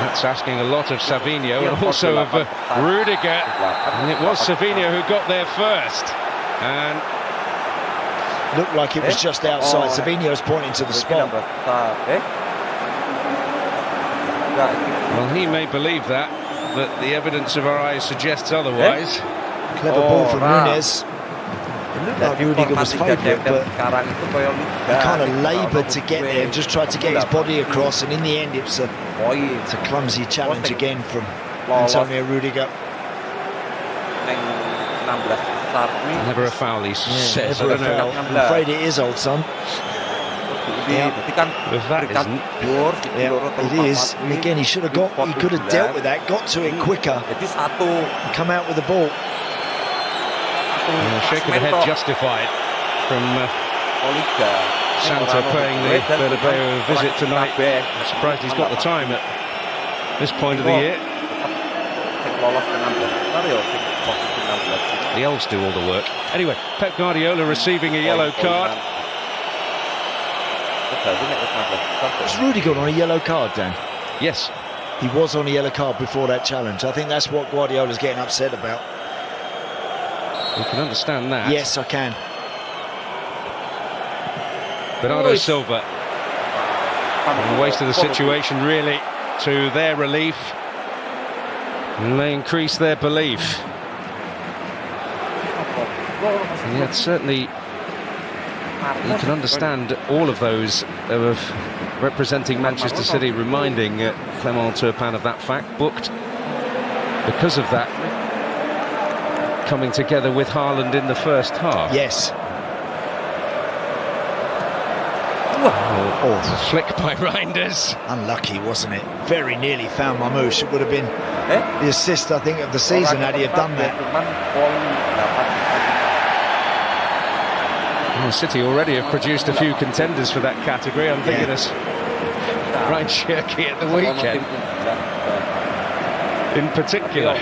That's asking a lot of Savinho and also of Rudiger, and it was Savinho who got there first, and looked like it was just outside. Savinho's pointing to the spot. Well, he may believe that, but the evidence of our eyes suggests otherwise. Clever ball from Nunes. It looked like Rudiger was favourite, but he kind of laboured to get there and just tried to get his body across, and in the end it's a clumsy challenge again from Antonio Rudiger. Never a foul, he says. Never a foul. I'm afraid it is, old son. Yeah. If that isn't, it is. And again, he could have dealt with that, got to it quicker, and come out with the ball. Shake of the head justified from Santa paying the Bernabeu visit tonight. I'm surprised he's got the time at this point of the year. The elves do all the work. Anyway, Pep Guardiola receiving a yellow card. Was Rudiger on a yellow card, Dan? Yes. He was on a yellow card before that challenge. I think that's what Guardiola's getting upset about. You can understand that. Yes, I can. Bernardo Silva. And the waste of the situation, really, to their relief. And they increase their belief. And yet, certainly, you can understand all of those of representing Manchester City reminding Clément Turpin of that fact, booked because of that coming together with Haaland in the first half. Yes. Oh, flick by Reinders. Unlucky, wasn't it? Very nearly found Mamouche. It would have been the assist, I think, of the season had he have done that. Well, City already have produced a few contenders for that category. I'm thinking of Ryan Cherky at the weekend, in particular.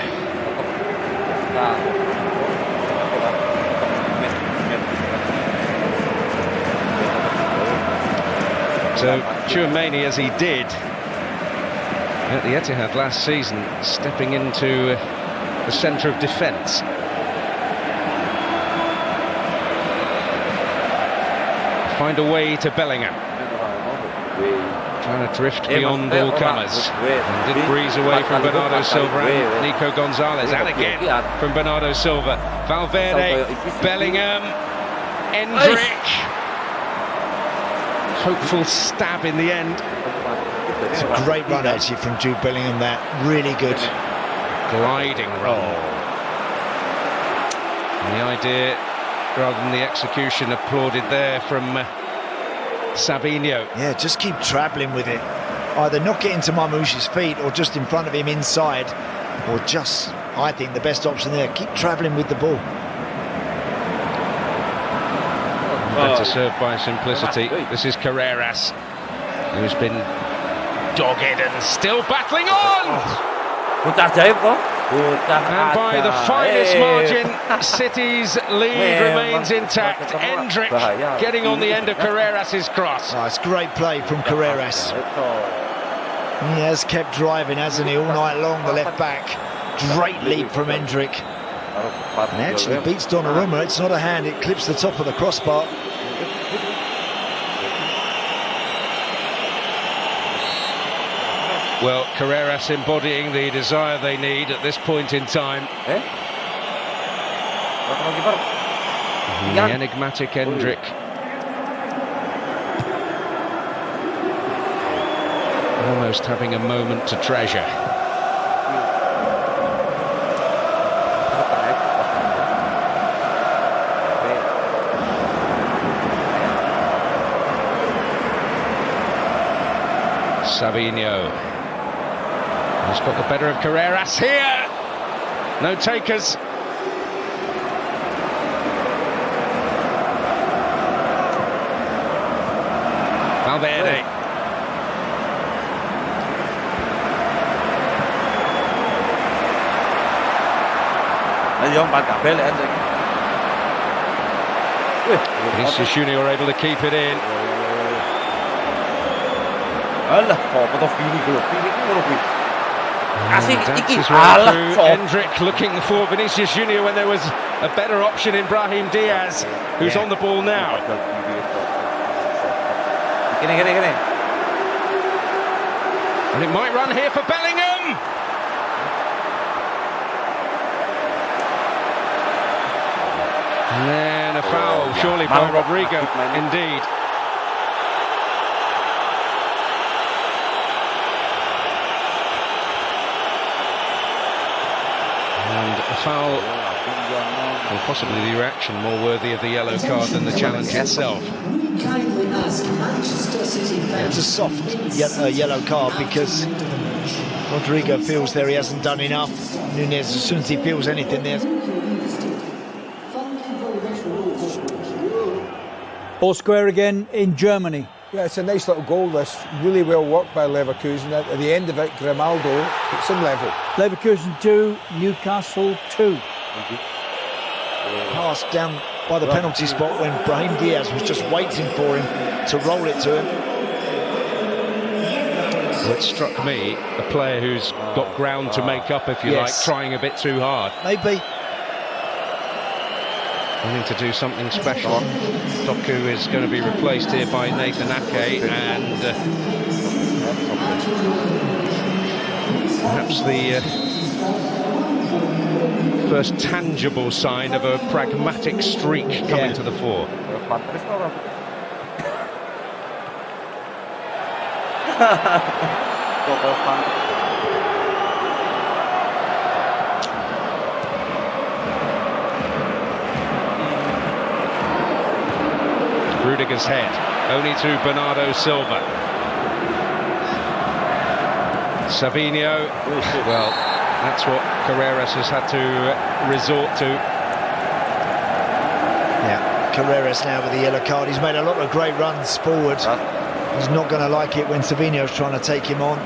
So Tchouaméni, as he did at the Etihad last season, stepping into the centre of defence. Find a way to Bellingham. Trying to drift beyond all comers. And did breeze away from Bernardo Silva and Nico Gonzalez. And again from Bernardo Silva. Valverde, Bellingham, Endrick. Hopeful stab in the end. It's a great run actually from Jude Bellingham, that really good gliding run. And the idea, rather than the execution, applauded there from Sabinho. Yeah, just keep travelling with it. Either knock it into Mamouche's feet or just in front of him inside, or just, I think, the best option there, keep travelling with the ball. Better served by simplicity. This is Carreras, who's been dogged and still battling on! And by the finest margin, City's lead remains intact. Endrick getting on the end of Carreras' cross. Oh, it's great play from Carreras. He has kept driving, hasn't he, all night long, the left back. Great leap from Endrick. And actually beats Donnarumma. It's not a hand, it clips the top of the crossbar. Well, Carreras embodying the desire they need at this point in time. The enigmatic Endrick. Almost having a moment to treasure. Sabinho. He's got the better of Carreras here. No takers. Valverde. Vinicius Junior able to keep it in. Dances right through. Endrick looking for Vinicius Junior when there was a better option in Brahim Diaz, who's on the ball now. And it might run here for Bellingham. And then a foul, surely by Rodrigo, indeed. And a foul, or possibly the reaction, more worthy of the yellow card than the challenge itself. It's a soft yellow card because Rodrigo feels there he hasn't done enough. Nunez, as soon as he feels anything there. All square again in Germany. Yeah, it's a nice little goal. This really well worked by Leverkusen. At the end of it, Grimaldo puts them level. Leverkusen 2, Newcastle 2. Pass down by the penalty spot when Brahim Diaz was just waiting for him to roll it to him. Well, it struck me, a player who's got ground to make up, if you like, trying a bit too hard. Maybe. Wanting to do something special. Doku is going to be replaced here by Nathan Ake, and perhaps the first tangible sign of a pragmatic streak coming to the fore. Rudiger's head, only to Bernardo Silva. Savinho, well, that's what Carreras has had to resort to. Yeah, Carreras now with the yellow card. He's made a lot of great runs forward. He's not going to like it when Savinho's trying to take him on.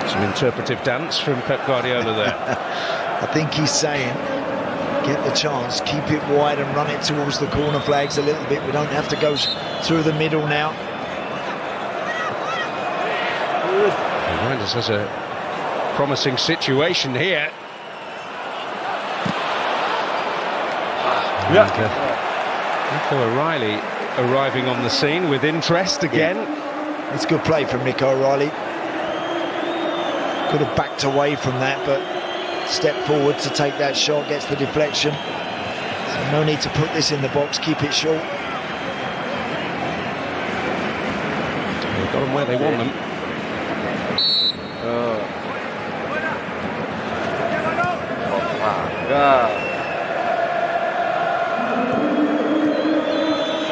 Some interpretive dance from Pep Guardiola there. I think he's saying, get the chance, keep it wide and run it towards the corner flags a little bit. We don't have to go through the middle now. Reinders has a promising situation here. Yeah. Nico O'Reilly arriving on the scene with interest again. Yeah. It's good play from Nico O'Reilly. Could have backed away from that, but stepped forward to take that shot, gets the deflection. So no need to put this in the box, keep it short. They've got them where they want them.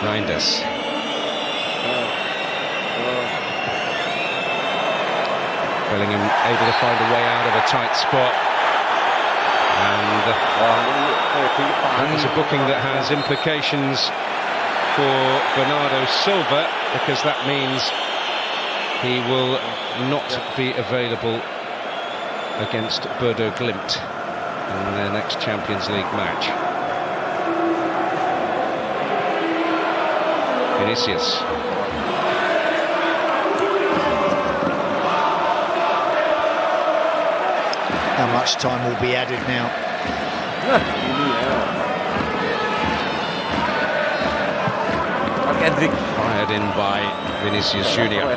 Reinders. Bellingham able to find a way out of a tight spot. And that is a booking that has implications for Bernardo Silva, because that means he will not be available against Bodo Glimt in their next Champions League match. Vinicius. How much time will be added now? Fired in by Vinicius Junior.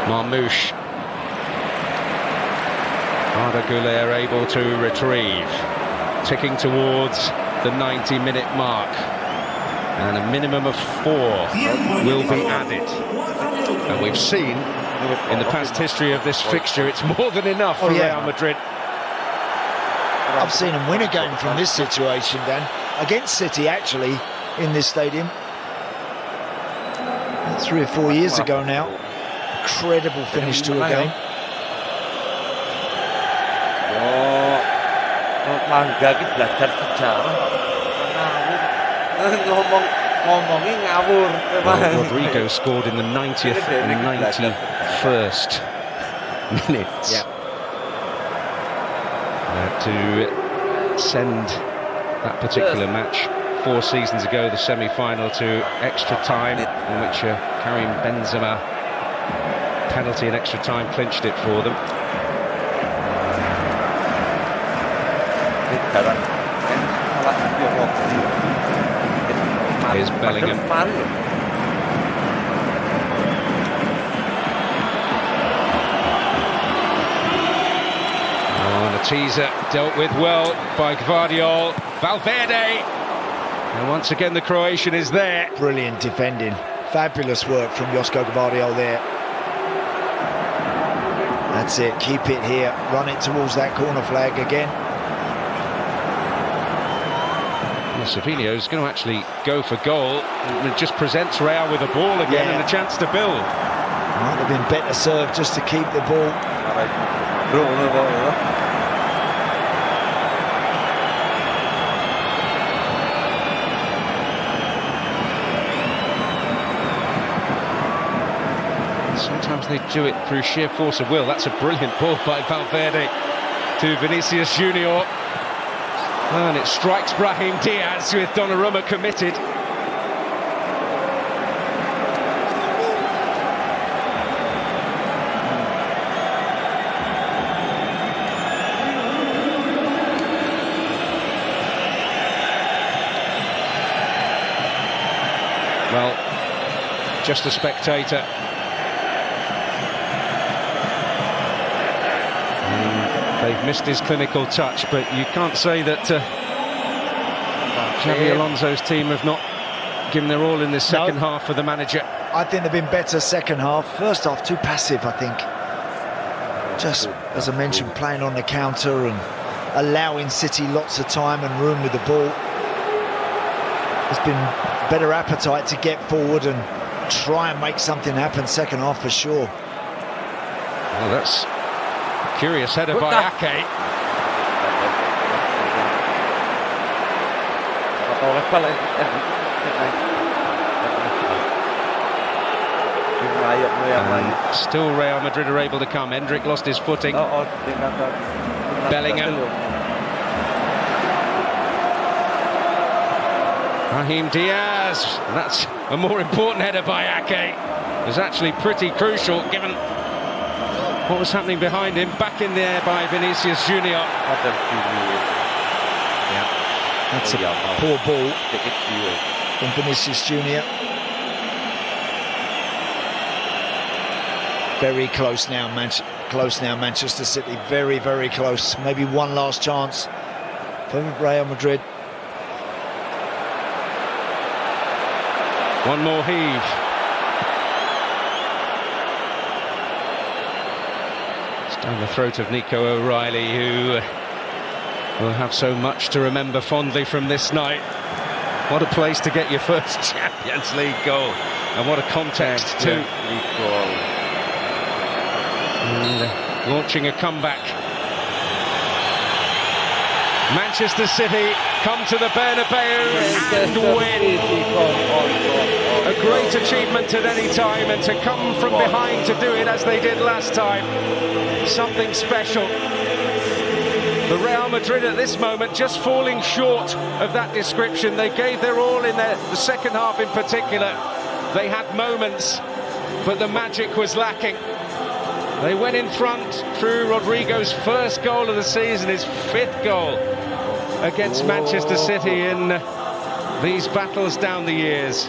Marmouche. Arda Güler able to retrieve. Ticking towards the 90-minute mark. And a minimum of 4 will be added. And we've seen in the past history of this fixture, it's more than enough for Real Madrid. I've seen them win a game from this situation, Dan, against City, actually, in this stadium. 3 or 4 years ago now. Incredible finish to a game. Rodrigo scored in the 90th and 91st minutes to send that particular match 4 seasons ago, the semi-final, to extra time, in which Karim Benzema penalty and extra time clinched it for them. Here's Bellingham. Oh, and a teaser dealt with well by Gvardiol. Valverde. And once again, the Croatian is there. Brilliant defending. Fabulous work from Josko Gvardiol there. That's it. Keep it here. Run it towards that corner flag again. Well, Savinio's going to actually go for goal. It just presents Real with the ball again and a chance to build. Might have been better served just to keep the ball. Sometimes they do it through sheer force of will. That's a brilliant ball by Valverde to Vinicius Junior. And it strikes Brahim Diaz with Donnarumma committed. Well, just a spectator. They've missed his clinical touch, but you can't say that Xabi Alonso's team have not given their all in this second half for the manager. I think they've been better second half. First half, too passive, I think. Just, as I mentioned, playing on the counter and allowing City lots of time and room with the ball. There's been better appetite to get forward and try and make something happen second half for sure. Well, that's a curious header by Ake. And still Real Madrid are able to come. Hendrick lost his footing. Bellingham. Brahim Diaz. That's a more important header by Ake. It was actually pretty crucial given what was happening behind him. Back in the air by Vinicius Junior. That's a poor ball from Vinicius Junior. Very close now, Manchester City. Very, very close. Maybe one last chance for Real Madrid. One more heave. It's down the throat of Nico O'Reilly, who will have so much to remember fondly from this night. What a place to get your first Champions League goal, and what a context too. And launching a comeback. Manchester City come to the Bernabeu and win. A great achievement at any time, and to come from behind to do it as they did last time, something special. The Real Madrid at this moment just falling short of that description. They gave their all in the second half in particular. They had moments, but the magic was lacking. They went in front through Rodrigo's first goal of the season, his 5th goal against Manchester City in these battles down the years.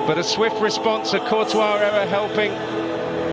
But a swift response, a Courtois error helping,